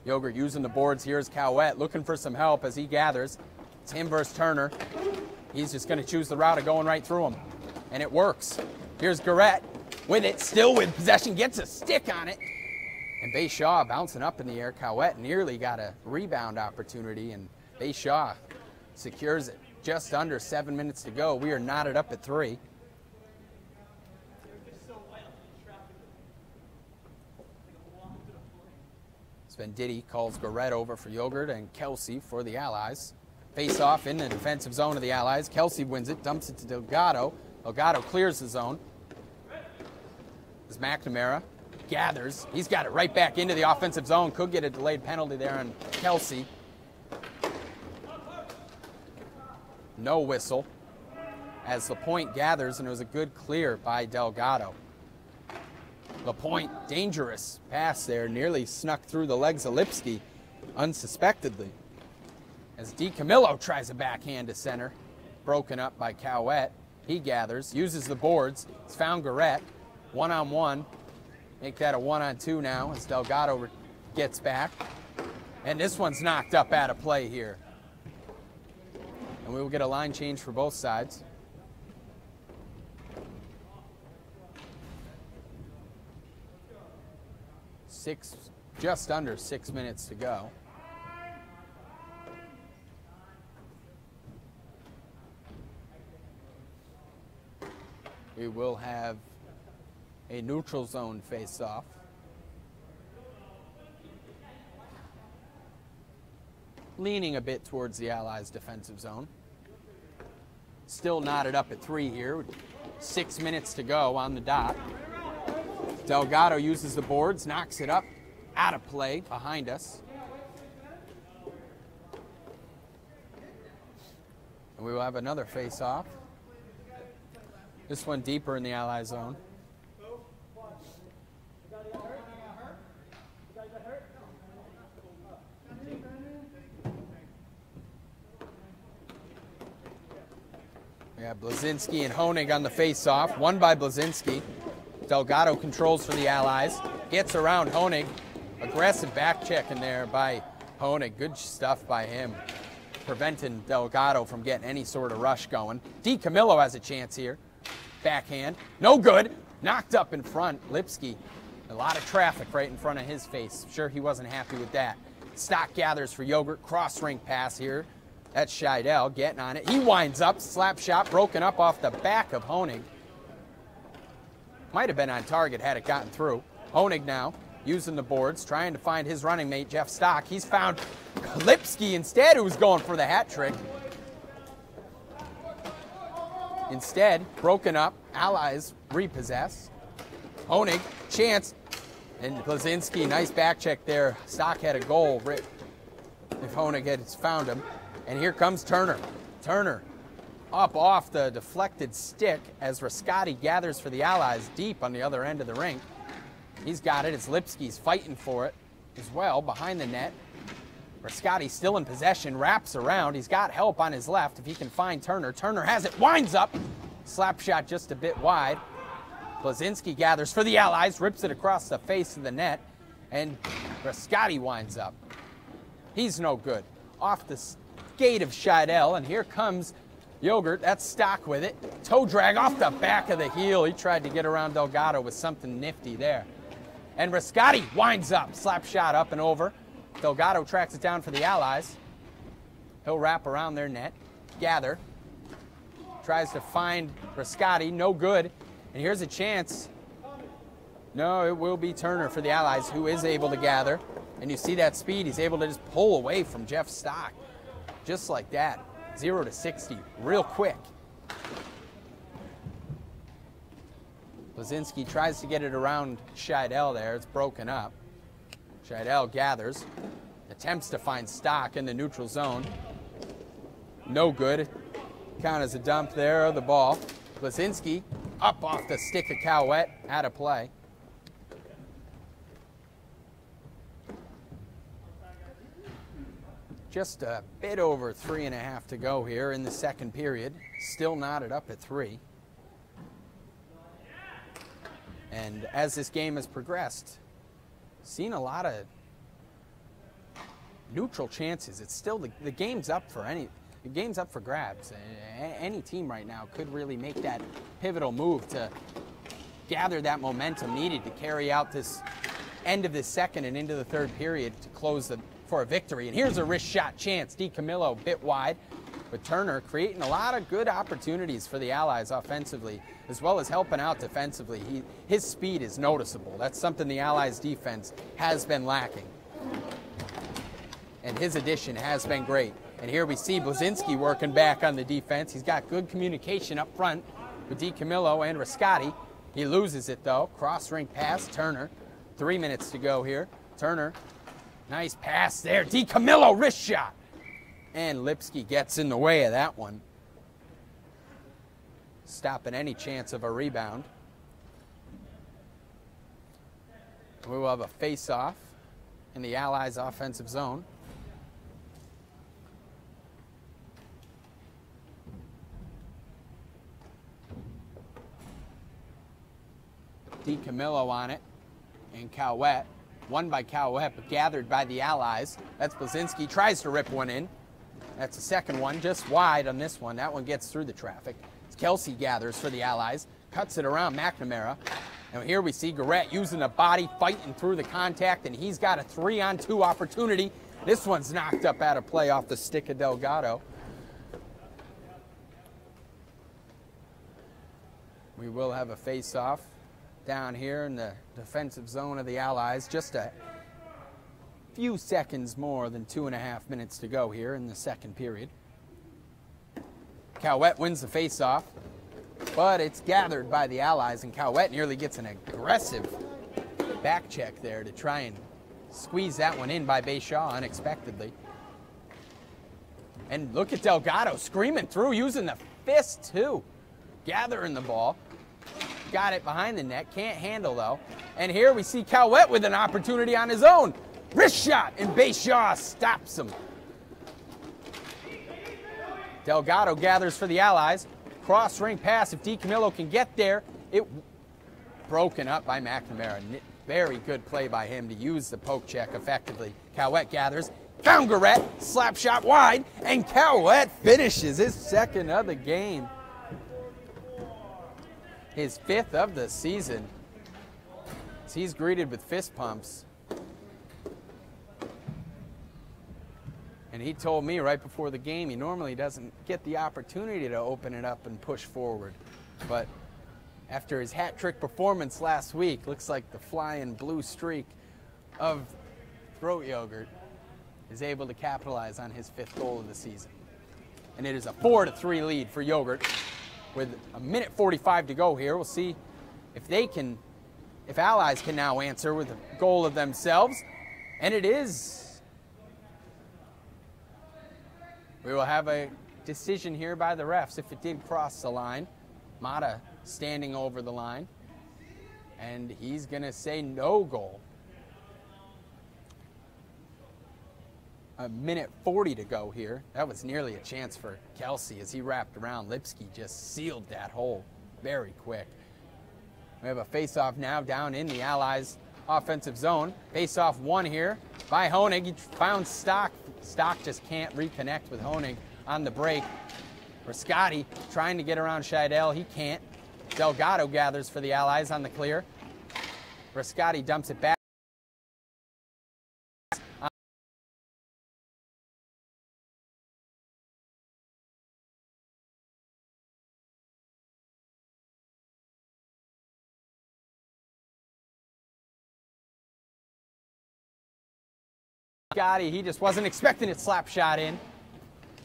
Yogurt using the boards. Here's Cowett looking for some help as he gathers. It's him versus Turner. He's just going to choose the route of going right through him. And it works. Here's Garrett with it, still with possession, gets a stick on it. And Bayshaw bouncing up in the air. Cowett nearly got a rebound opportunity, and Bayshaw secures it. Just under 7 minutes to go. We are knotted up at 3. Venditti calls Garrett over for Yogurt and Kelsey for the Allies. Face off in the defensive zone of the Allies. Kelsey wins it, dumps it to Delgado. Delgado clears the zone. As McNamara gathers. He's got it right back into the offensive zone. Could get a delayed penalty there on Kelsey. No whistle as LaPointe gathers, and it was a good clear by Delgado. LaPointe, dangerous pass there, nearly snuck through the legs of Lipsky unsuspectedly. As DiCamillo tries a backhand to center, broken up by Cowett. He gathers, uses the boards. He's found Garrett, one-on-one. Make that a one-on-two now as Delgado gets back. And this one's knocked up out of play here. And we will get a line change for both sides. Just under 6 minutes to go. We will have a neutral zone face-off. Leaning a bit towards the Allies' defensive zone. Still knotted up at 3 here. 6 minutes to go on the dot. Delgado uses the boards, knocks it up, out of play behind us. And we will have another face-off. This one deeper in the Ally zone. We have Blazinski and Honig on the face-off. One by Blazinski. Delgado controls for the Allies. Gets around Honig. Aggressive back check in there by Honig. Good stuff by him. Preventing Delgado from getting any sort of rush going. DiCamillo has a chance here. Backhand. No good. Knocked up in front. Lipsky. A lot of traffic right in front of his face. Sure he wasn't happy with that. Stock gathers for Yogurt. Cross-ring pass here. That's Scheidel getting on it. He winds up. Slap shot broken up off the back of Honig. Might have been on target had it gotten through. Honig now using the boards, trying to find his running mate, Jeff Stock. He's found Lipsky instead, who's going for the hat trick. Instead, broken up. Allies repossess. Honig, chance. And Blazinski, nice back check there. Stock had a goal if Honig had found him. And here comes Turner. Turner up off the deflected stick as Rascati gathers for the Allies deep on the other end of the rink. He's got it. It's Lipsky's fighting for it as well behind the net. Rascati still in possession, wraps around. He's got help on his left if he can find Turner. Turner has it, winds up. Slap shot just a bit wide. Blazinski gathers for the Allies, rips it across the face of the net, and Rascati winds up. He's no good. Off the skate of Scheidel, and here comes Yogurt. That's Stock with it. Toe drag off the back of the heel. He tried to get around Delgado with something nifty there. And Rascati winds up. Slap shot up and over. Delgado tracks it down for the Allies. He'll wrap around their net. Gather. Tries to find Rascati. No good. And here's a chance. No, it will be Turner for the Allies, who is able to gather. And you see that speed. He's able to just pull away from Jeff Stock. Just like that. 0 to 60 real quick. Blazinski tries to get it around Scheidel there. It's broken up. Scheidel gathers. Attempts to find Stock in the neutral zone. No good. Count as a dump there of the ball. Blazinski up off the stick of Cowett. Out of play. Just a bit over 3.5 to go here in the second period. Still knotted up at 3. And as this game has progressed, seen a lot of neutral chances. It's still the game's up for grabs. Any team right now could really make that pivotal move to gather that momentum needed to carry out this end of this second and into the third period to close for a victory. And here's a wrist shot chance. DiCamillo a bit wide, but Turner creating a lot of good opportunities for the Allies offensively, as well as helping out defensively. His speed is noticeable. That's something the Allies defense has been lacking. And his addition has been great. And here we see Blazinski working back on the defense. He's got good communication up front with DiCamillo and Rascati. He loses it though. Cross-ring pass, Turner. 3 minutes to go here. Turner, nice pass there. DiCamillo, wrist shot. And Lipsky gets in the way of that one, stopping any chance of a rebound. We will have a face-off in the Allies' offensive zone. DiCamillo on it, and Cowett. Won by Cowett, but gathered by the Allies. That's Blazinski. Tries to rip one in. That's the second one, just wide on this one. That one gets through the traffic. Kelsey gathers for the Allies. Cuts it around McNamara. And here we see Garrett using the body, fighting through the contact, and he's got a 3-on-2 opportunity. This one's knocked up out of play off the stick of Delgado. We will have a face-off down here in the defensive zone of the Allies. Just a few seconds more than 2.5 minutes to go here in the second period. Cowett wins the face-off, but it's gathered by the Allies, and Cowett nearly gets an aggressive back check there to try and squeeze that one in by Bayshaw unexpectedly. And look at Delgado screaming through, using the fist too. Gathering the ball. Got it behind the net, can't handle though. And here we see Cowett with an opportunity on his own. Wrist shot, and Bayshaw stops him. Delgado gathers for the Allies. Cross-ring pass, if DiCamillo can get there. It broken up by McNamara. Very good play by him to use the poke check effectively. Cowett gathers, found Garrett, slap shot wide, and Cowett finishes his second of the game. His 5th of the season. So he's greeted with fist pumps. And he told me right before the game he normally doesn't get the opportunity to open it up and push forward. But after his hat-trick performance last week, looks like the flying blue streak of throat yogurt is able to capitalize on his 5th goal of the season. And it is a 4-3 lead for Yogurt with 1:45 to go here. We'll see if they can, if Allies can now answer with a goal of themselves. And it is. We will have a decision here by the refs if it did cross the line. Mata standing over the line. And he's going to say no goal. 1:40 to go here. That was nearly a chance for Kelsey as he wrapped around. Lipsky just sealed that hole very quick. We have a face-off now down in the Allies' offensive zone. Face-off won here by Honig. He found Stock. Stock just can't reconnect with Honig on the break. Rascati trying to get around Scheidel. He can't. Delgado gathers for the Allies on the clear. Rascati dumps it back. Rascati, he just wasn't expecting it, slap shot in.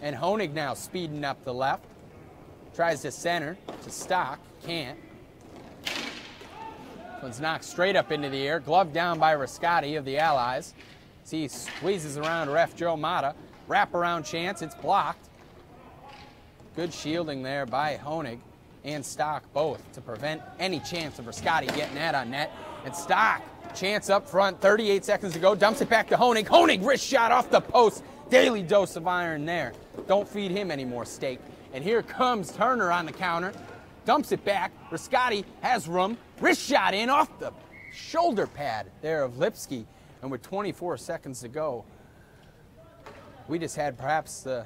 And Honig now speeding up the left. Tries to center to Stock, can't. One's knocked straight up into the air, gloved down by Rascati of the Allies. See, he squeezes around ref Joe Mata. Wraparound chance, it's blocked. Good shielding there by Honig and Stock both to prevent any chance of Rascati getting that on net. And Stock, chance up front, 38 seconds to go, dumps it back to Honig. Honig, wrist shot off the post. Daily dose of iron there. Don't feed him any more steak. And here comes Turner on the counter. Dumps it back. Rascati has room. Wrist shot in off the shoulder pad there of Lipsky. And with 24 seconds to go, we just had perhaps the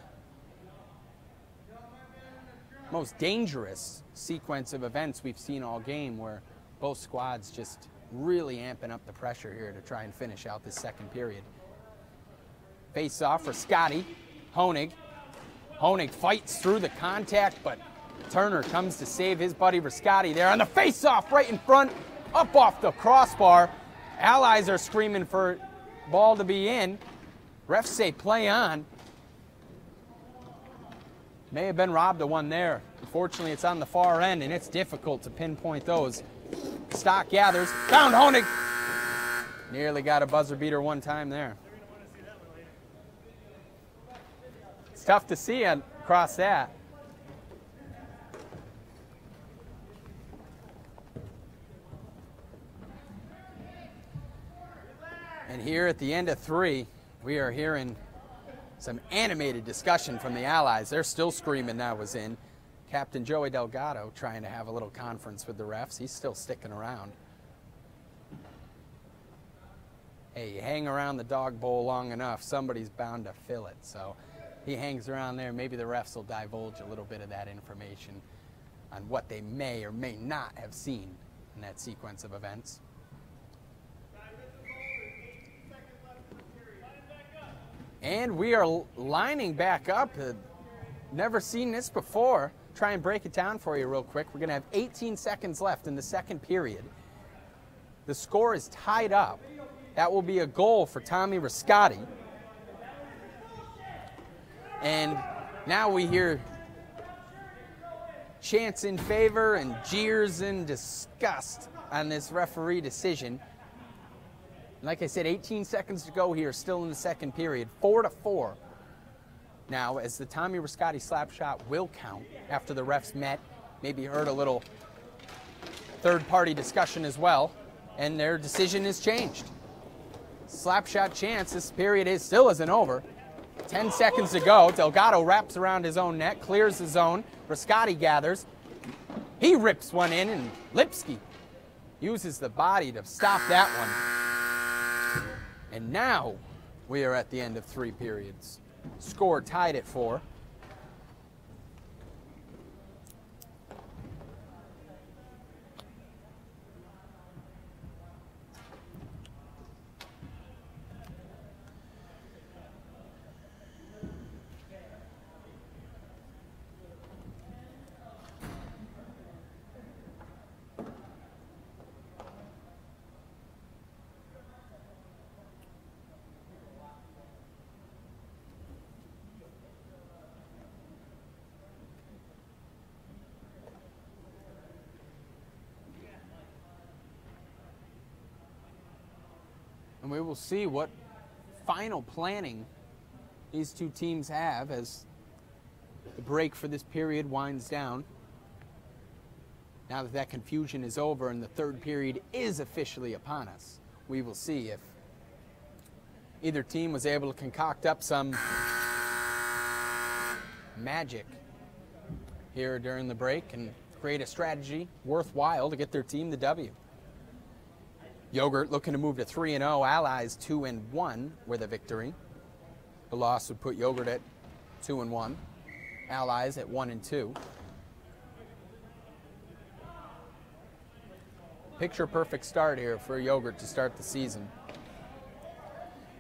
most dangerous sequence of events we've seen all game, where both squads just really amping up the pressure here to try and finish out this second period. Face off for Rascati. Honig. Honig fights through the contact, but Turner comes to save his buddy Rascati there on the face-off right in front, up off the crossbar. Allies are screaming for ball to be in. Refs say play on. May have been robbed of one there. Unfortunately, it's on the far end, and it's difficult to pinpoint those. Stock gathers, found Honig. Nearly got a buzzer beater one time there. It's tough to see across that. And here at the end of 3, we are hearing some animated discussion from the Allies. They're still screaming that was in. Captain Joey Delgado trying to have a little conference with the refs. He's still sticking around. Hey, you hang around the dog bowl long enough, somebody's bound to fill it. So he hangs around there. Maybe the refs will divulge a little bit of that information on what they may or may not have seen in that sequence of events. And we are lining back up. Never seen this before. Try and break it down for you real quick. We're going to have 18 seconds left in the second period. The score is tied up. That will be a goal for Tommy Riscotti. And now we hear chants in favor and jeers in disgust on this referee decision. Like I said, 18 seconds to go here, still in the second period, 4-4. Now, as the Tommy Riscotti slap shot will count after the refs met, maybe heard a little third-party discussion as well, and their decision is changed. Slap shot chance, this period still isn't over. 10 seconds to go. Delgado wraps around his own net, clears the zone. Riscotti gathers. He rips one in, and Lipsky uses the body to stop that one. And now we are at the end of 3 periods. Score tied at 4. And we will see what final planning these two teams have as the break for this period winds down. Now that that confusion is over and the third period is officially upon us, we will see if either team was able to concoct up some magic here during the break and create a strategy worthwhile to get their team the W. Yogurt looking to move to 3-0, Allies 2-1 with a victory. The loss would put Yogurt at 2-1, Allies at 1-2. Picture perfect start here for Yogurt to start the season.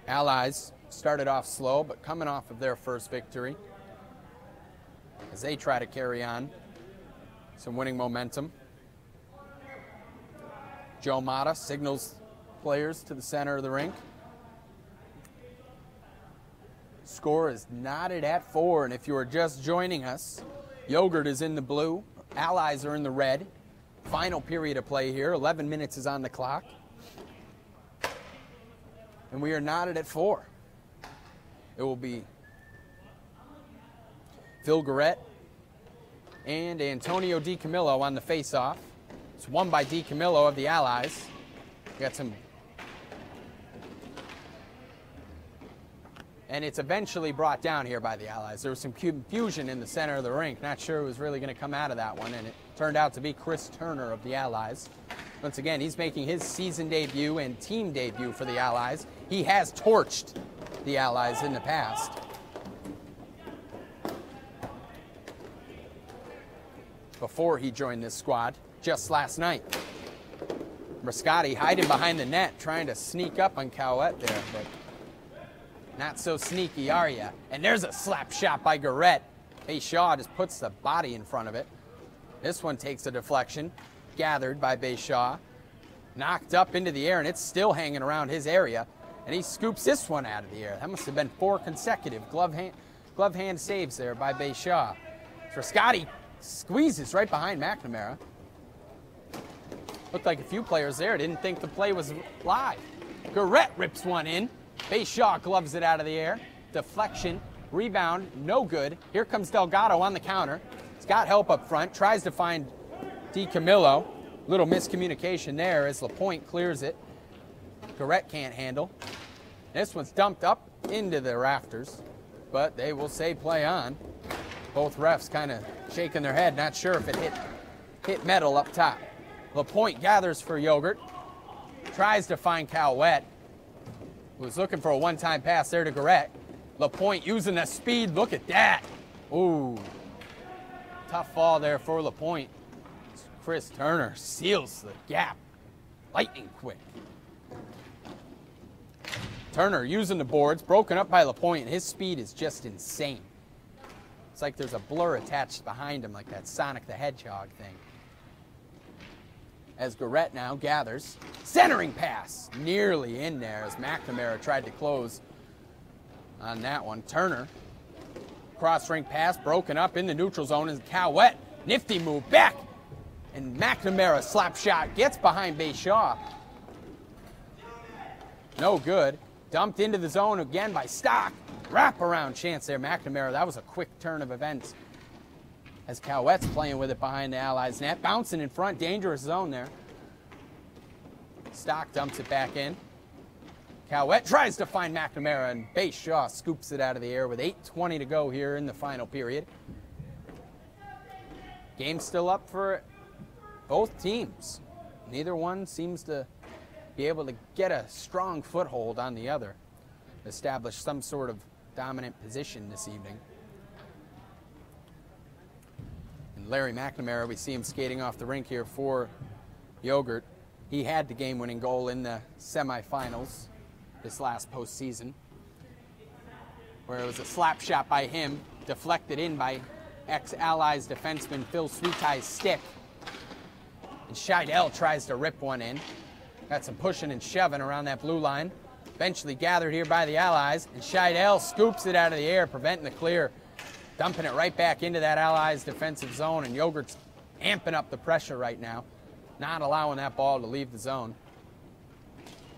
Allies started off slow, but coming off of their first victory as they try to carry on some winning momentum. Joe Mata signals players to the center of the rink. Score is knotted at 4, and if you are just joining us, Yogurt is in the blue, Allies are in the red. Final period of play here, 11 minutes is on the clock. And we are knotted at 4. It will be Phil Garrett and Antonio DiCamillo on the face-off. It's won by DiCamillo of the Allies. Got some. And it's eventually brought down here by the Allies. There was some confusion in the center of the rink. Not sure who was really going to come out of that one, and it turned out to be Chris Turner of the Allies. Once again, he's making his season debut and team debut for the Allies. He has torched the Allies in the past. Before he joined this squad, just last night. Riscotti hiding behind the net, trying to sneak up on Cowett there, but not so sneaky, are ya? And there's a slap shot by Garrett. Hey, Shaw just puts the body in front of it. This one takes a deflection, gathered by Bayshaw, knocked up into the air, and it's still hanging around his area, and he scoops this one out of the air. That must have been 4 consecutive glove hand saves there by Bayshaw. Riscotti squeezes right behind McNamara. Looked like a few players there didn't think the play was live. Garrett rips one in. Bayshaw gloves it out of the air. Deflection, rebound, no good. Here comes Delgado on the counter. He's got help up front, tries to find DiCamillo. Little miscommunication there as LaPointe clears it. Garrett can't handle. This one's dumped up into the rafters, but they will say play on. Both refs kind of shaking their head, not sure if it hit metal up top. LaPointe gathers for Yogurt, tries to find Cowett, who's looking for a one-time pass there to Garrett. LaPointe using the speed, look at that. Ooh, tough fall there for LaPointe. Chris Turner seals the gap. Lightning quick. Turner using the boards, broken up by LaPointe, and his speed is just insane. It's like there's a blur attached behind him, like that Sonic the Hedgehog thing. As Garrett now gathers. Centering pass. Nearly in there as McNamara tried to close on that one. Turner. Cross-ring pass broken up in the neutral zone. And Cowett. Nifty move back. And McNamara slap shot gets behind Bayshaw. No good. Dumped into the zone again by Stock. Wrap-around chance there, McNamara. That was a quick turn of events. As Cowett's playing with it behind the Allies' net. Bouncing in front, dangerous zone there. Stock dumps it back in. Cowett tries to find McNamara, and Bayshaw scoops it out of the air with 8:20 to go here in the final period. Game still up for both teams. Neither one seems to be able to get a strong foothold on the other. Establish some sort of dominant position this evening. And Larry McNamara, we see him skating off the rink here for Yogurt. He had the game-winning goal in the semifinals this last postseason, where it was a slap shot by him, deflected in by ex-Allies defenseman Phil Sweetie's stick. And Scheidel tries to rip one in. Got some pushing and shoving around that blue line. Eventually gathered here by the Allies, and Scheidel scoops it out of the air, preventing the clear, dumping it right back into that Allies defensive zone, and Yogurt's amping up the pressure right now, not allowing that ball to leave the zone.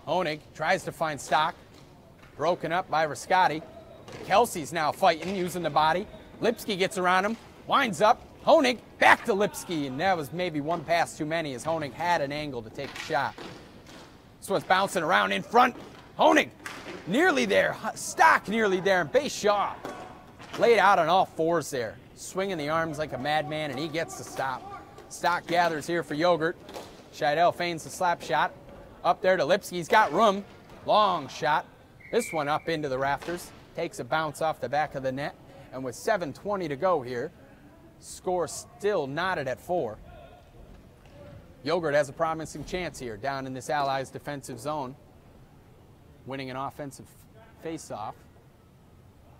Honig tries to find Stock, broken up by Rascati. Kelsey's now fighting, using the body. Lipsky gets around him, winds up. Honig back to Lipsky, and that was maybe one pass too many as Honig had an angle to take the shot. This one's bouncing around in front. Honig nearly there. Stock nearly there, and Bayshaw laid out on all fours there, swinging the arms like a madman, and he gets the stop. Stock gathers here for Yogurt. Scheidel feigns the slap shot. Up there to Lipsky. He's got room. Long shot. This one up into the rafters. Takes a bounce off the back of the net. And with 7:20 to go here, score still knotted at 4. Yogurt has a promising chance here down in this Allies defensive zone. Winning an offensive face-off.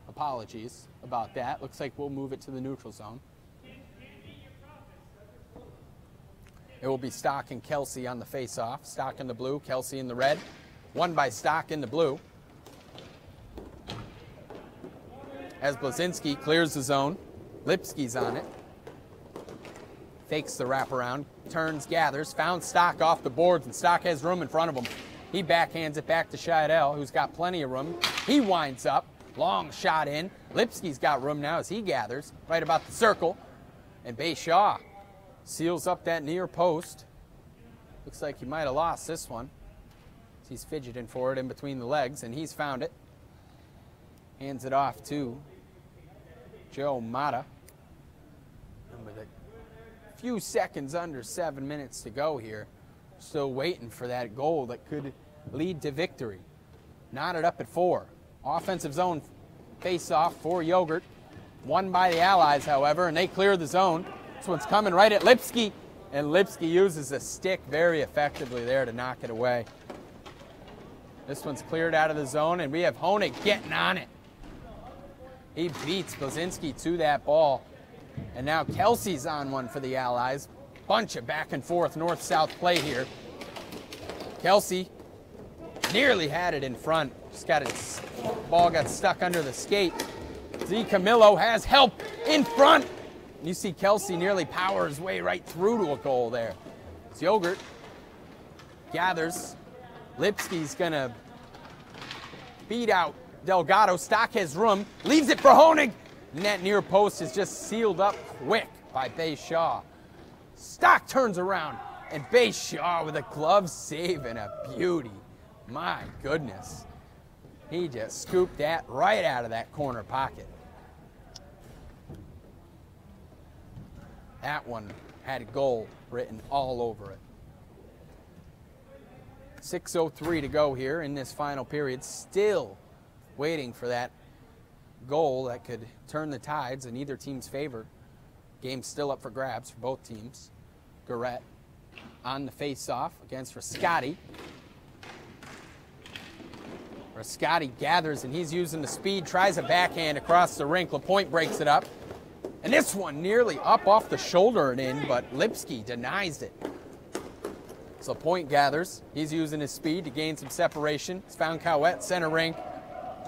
Apologies about that. Looks like we'll move it to the neutral zone. It will be Stock and Kelsey on the face-off. Stock in the blue, Kelsey in the red. Won by Stock in the blue. As Blazinski clears the zone. Lipsky's on it. Fakes the wraparound. Turns, gathers. Found Stock off the boards, and Stock has room in front of him. He backhands it back to Scheidel, who's got plenty of room. He winds up. Long shot in. Lipsky's got room now as he gathers. Right about the circle. And Bayshaw seals up that near post. Looks like he might have lost this one. He's fidgeting for it in between the legs, and he's found it. Hands it off to Joe Mata. And with a few seconds under 7 minutes to go here, still waiting for that goal that could lead to victory. Knotted up at 4. Offensive zone face-off for Yogurt. Won by the Allies, however, and they clear the zone. This one's coming right at Lipsky, and Lipsky uses a stick very effectively there to knock it away. This one's cleared out of the zone, and we have Honig getting on it. He beats Blazinski to that ball. And now Kelsey's on one for the Allies. Bunch of back and forth north-south play here. Kelsey nearly had it in front. Just got its ball got stuck under the skate. Z. Camillo has help in front. You see Kelsey nearly power his way right through to a goal there. It's Yogurt. Gathers. Lipsky's gonna beat out Delgado. Stock has room. Leaves it for Honig. And that near post is just sealed up quick by Bayshaw. Stock turns around, and Bayshaw with a glove save and a beauty. My goodness. He just scooped that right out of that corner pocket. That one had goal written all over it. 6:03 to go here in this final period. Still waiting for that goal that could turn the tides in either team's favor. Game's still up for grabs for both teams. Garrett on the face-off against Rascati. Rascati gathers, and he's using the speed, tries a backhand across the rink. LaPointe breaks it up. And this one nearly up off the shoulder and in, but Lipsky denies it. So LaPointe gathers. He's using his speed to gain some separation. He's found Cowett, center rink.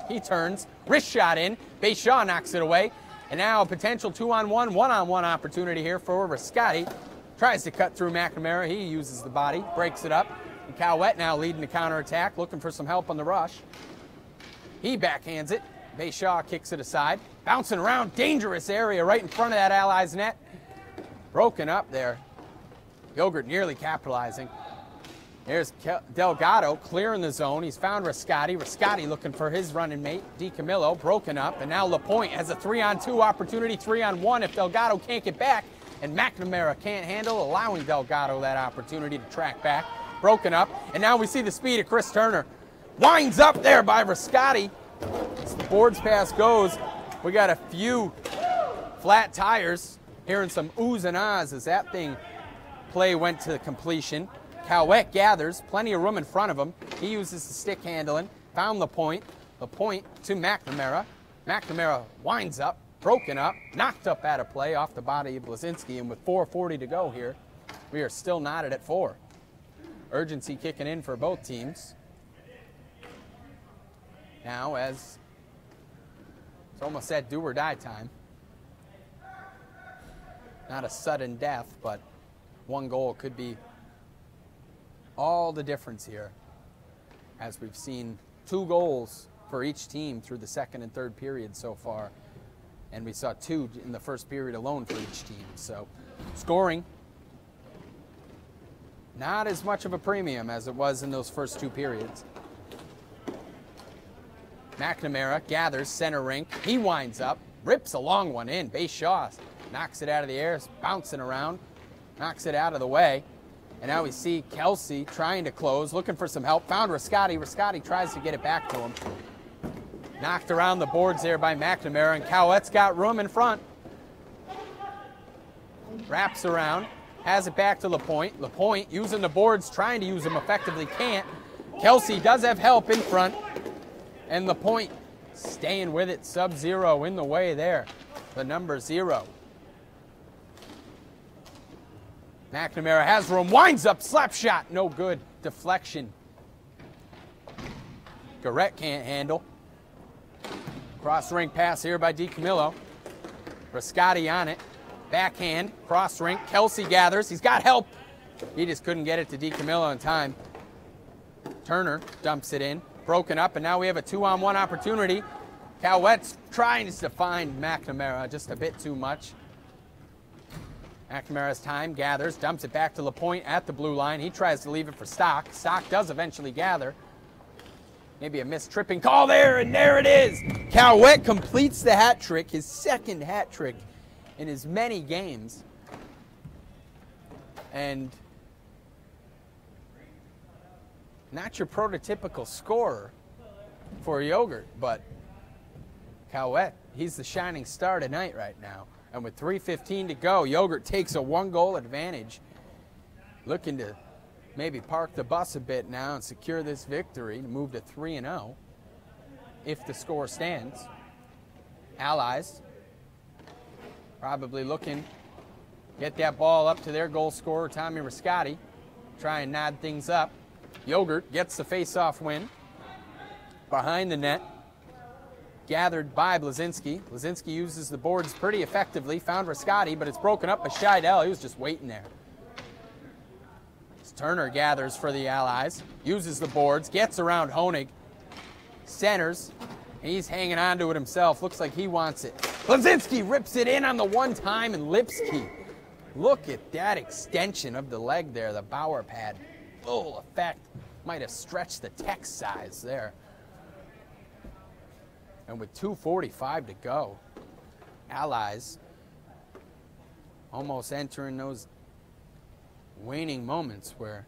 He turns. Wrist shot in. Bayshaw knocks it away. And now a potential 2-on-1, 1-on-1 opportunity here for Rascati. Tries to cut through McNamara. He uses the body, breaks it up. And Cowett now leading the counterattack, looking for some help on the rush. He backhands it. Bayshaw kicks it aside. Bouncing around, dangerous area right in front of that Allies net. Broken up there. Yogurt nearly capitalizing. There's Delgado clearing the zone. He's found Rascati. Rascati looking for his running mate, DiCamillo, broken up. And now LaPointe has a 3-on-2 opportunity, 3-on-1 if Delgado can't get back. And McNamara can't handle, allowing Delgado that opportunity to track back. Broken up. And now we see the speed of Chris Turner. Winds up there by Rascati. As the boards pass goes, we got a few flat tires. Hearing some oohs and ahs as that play went to completion. Cowett gathers, plenty of room in front of him. He uses the stick handling, found LaPointe. LaPointe to McNamara. McNamara winds up, broken up, knocked up out of play off the body of Blazinski, and with 4:40 to go here, we are still knotted at 4. Urgency kicking in for both teams. Now as it's almost that do or die time. Not a sudden death, but one goal could be all the difference here, as we've seen 2 goals for each team through the second and third period so far, and we saw 2 in the first period alone for each team. So scoring not as much of a premium as it was in those first 2 periods. McNamara gathers, center rink. He winds up, rips a long one in. Bayshaw knocks it out of the air, bouncing around, knocks it out of the way. And now we see Kelsey trying to close, looking for some help. Found Rascati. Rascati tries to get it back to him. Knocked around the boards there by McNamara, and Cowett's got room in front. Wraps around, has it back to LaPointe. LaPointe using the boards, trying to use them effectively, can't. Kelsey does have help in front. And LaPointe staying with it, sub-0 in the way there. The number 0. McNamara has room, winds up, slap shot, no good. Deflection. Garrett can't handle. Cross-ring pass here by DiCamillo. Rascati on it. Backhand, cross-ring. Kelsey gathers, he's got help. He just couldn't get it to DiCamillo in time. Turner dumps it in. Broken up, and now we have a 2-on-1 opportunity. Cowett's trying to find McNamara just a bit too much. McNamara's time, gathers, dumps it back to LaPointe at the blue line. He tries to leave it for Stock. Stock does eventually gather. Maybe a missed tripping call there, and there it is. Cowett completes the hat trick, his second hat trick in as many games. And not your prototypical scorer for Yogurt, but Cowett, he's the shining star tonight right now. And with 3:15 to go, Yogurt takes a 1-goal advantage. Looking to maybe park the bus a bit now and secure this victory to move to 3-0 if the score stands. Allies probably looking to get that ball up to their goal scorer, Tommy Rascati. Try and nod things up. Yogurt gets the face-off win. Behind the net. Gathered by Blazinski. Blazinski uses the boards pretty effectively. Found Rascati, but it's broken up by Scheidel. He was just waiting there. Turner gathers for the Allies. Uses the boards. Gets around Honig. Centers. He's hanging on to it himself. Looks like he wants it. Blazinski rips it in on the one time, and Lipsky. Look at that extension of the leg there, the Bauer pad. Full effect. Might have stretched the text size there. And with 2:45 to go, Allies almost entering those waning moments where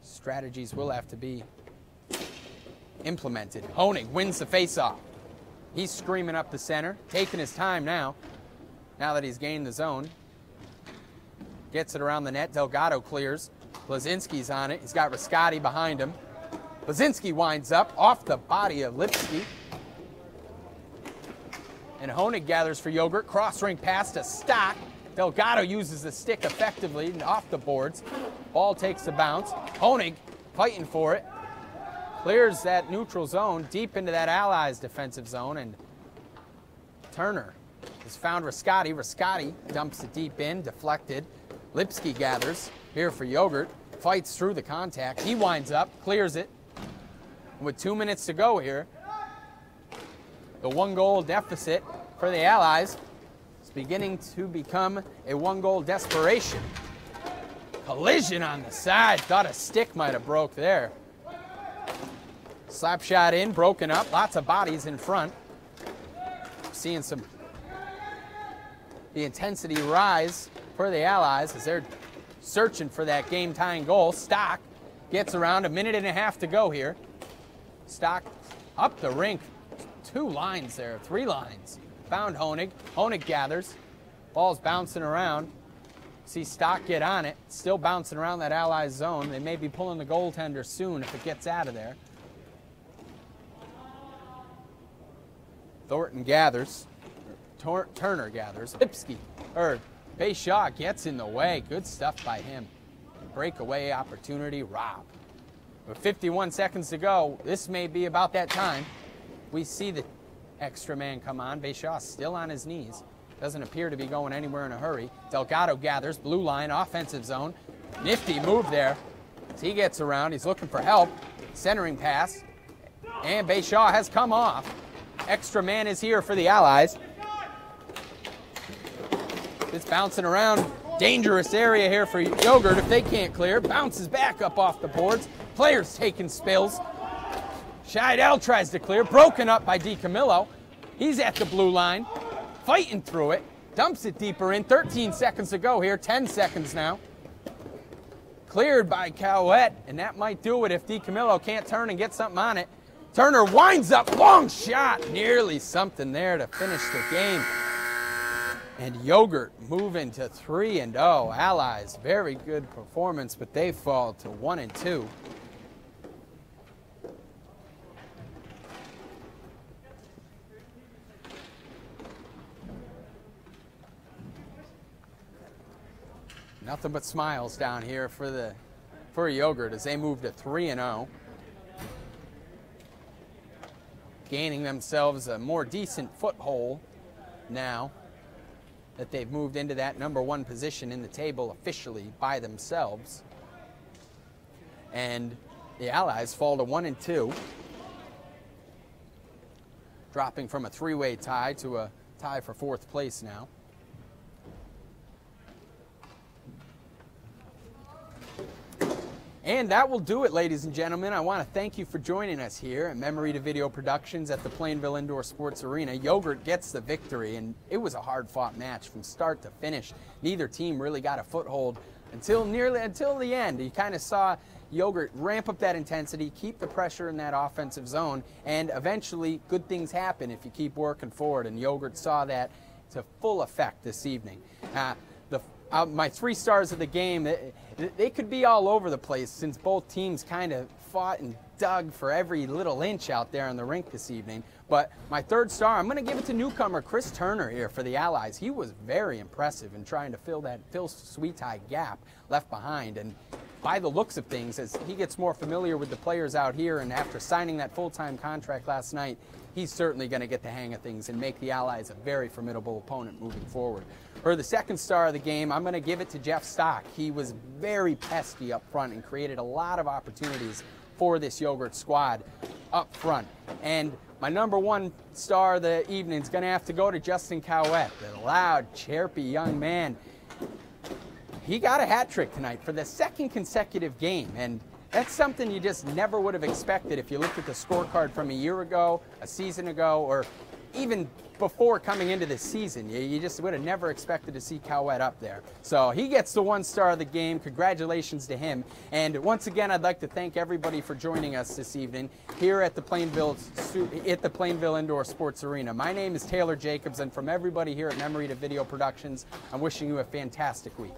strategies will have to be implemented. Honig wins the faceoff. He's screaming up the center, taking his time now that he's gained the zone. gets it around the net. Delgado clears. Blazinski's on it. He's got Riscotti behind him. Blazinski winds up off the body of Lipsky. And Honig gathers for Yogurt. Cross-ring pass to Stock. Delgado uses the stick effectively and off the boards. Ball takes a bounce. Honig fighting for it. Clears that neutral zone deep into that Allies defensive zone. And Turner has found Riscotti. Riscotti dumps it deep in, deflected. Lipsky gathers here for Yogurt. Fights through the contact. He winds up, clears it. With 2 minutes to go here, the 1-goal deficit for the Allies is beginning to become a 1-goal desperation. Collision on the side. Thought a stick might have broke there. Slap shot in, broken up. Lots of bodies in front. Seeing the intensity rise for the Allies as they're searching for that game-tying goal. Stock gets around, 1.5 minutes to go here. Stock up the rink. 2 lines there, 3 lines. Found Honig. Honig gathers. Ball's bouncing around. See Stock get on it. Still bouncing around that Allies zone. They may be pulling the goaltender soon if it gets out of there. Thornton gathers. Turner gathers. Lipsky, Bayshaw gets in the way. Good stuff by him. Breakaway opportunity, Rob. With 51 seconds to go, this may be about that time. We see the extra man come on. Bayshaw still on his knees. Doesn't appear to be going anywhere in a hurry. Delgado gathers, blue line, offensive zone. Nifty move there. As he gets around, he's looking for help. Centering pass. And Bayshaw has come off. Extra man is here for the Allies. It's bouncing around. Dangerous area here for Yogurt if they can't clear. Bounces back up off the boards. Players taking spills. Scheidel tries to clear. Broken up by DiCamillo. He's at the blue line. Fighting through it. Dumps it deeper in. 13 seconds to go here. 10 seconds now. Cleared by Cowett. And that might do it if DiCamillo can't turn and get something on it. Turner winds up. Long shot. Nearly something there to finish the game. And Yogurt moving to 3-0. Allies, very good performance, but they fall to 1-2. Nothing but smiles down here for Yogurt as they move to 3-0. Gaining themselves a more decent foothold now that they've moved into that #1 position in the table officially by themselves. And the Allies fall to 1-2, dropping from a 3-way tie to a tie for 4th place now. And that will do it, ladies and gentlemen. I want to thank you for joining us here at Memory to Video Productions at the Plainville Indoor Sports Arena. Yogurt gets the victory, and it was a hard-fought match from start to finish. Neither team really got a foothold until the end. You kind of saw Yogurt ramp up that intensity, keep the pressure in that offensive zone, and eventually good things happen if you keep working forward, and Yogurt saw that to full effect this evening. My 3 stars of the game, they could be all over the place since both teams kind of fought and dug for every little inch out there on the rink this evening. But my 3rd star, I'm going to give it to newcomer Chris Turner here for the Allies. He was very impressive in trying to fill that Sweetie gap left behind. And by the looks of things, as he gets more familiar with the players out here and after signing that full-time contract last night, he's certainly going to get the hang of things and make the Allies a very formidable opponent moving forward. For the 2nd star of the game, I'm going to give it to Jeff Stock. He was very pesky up front and created a lot of opportunities for this Yogurt squad up front. And my #1 star of the evening is going to have to go to Justin Cowett, the loud, chirpy young man. He got a hat trick tonight for the 2nd consecutive game, and that's something you just never would have expected if you looked at the scorecard from a year ago, a season ago, or even before coming into this season. You just would have never expected to see Cowett up there. So he gets the 1 star of the game. Congratulations to him. And once again, I'd like to thank everybody for joining us this evening here at the Plainville Indoor Sports Arena. My name is Taylor Jacobs, and from everybody here at Memory to Video Productions, I'm wishing you a fantastic week.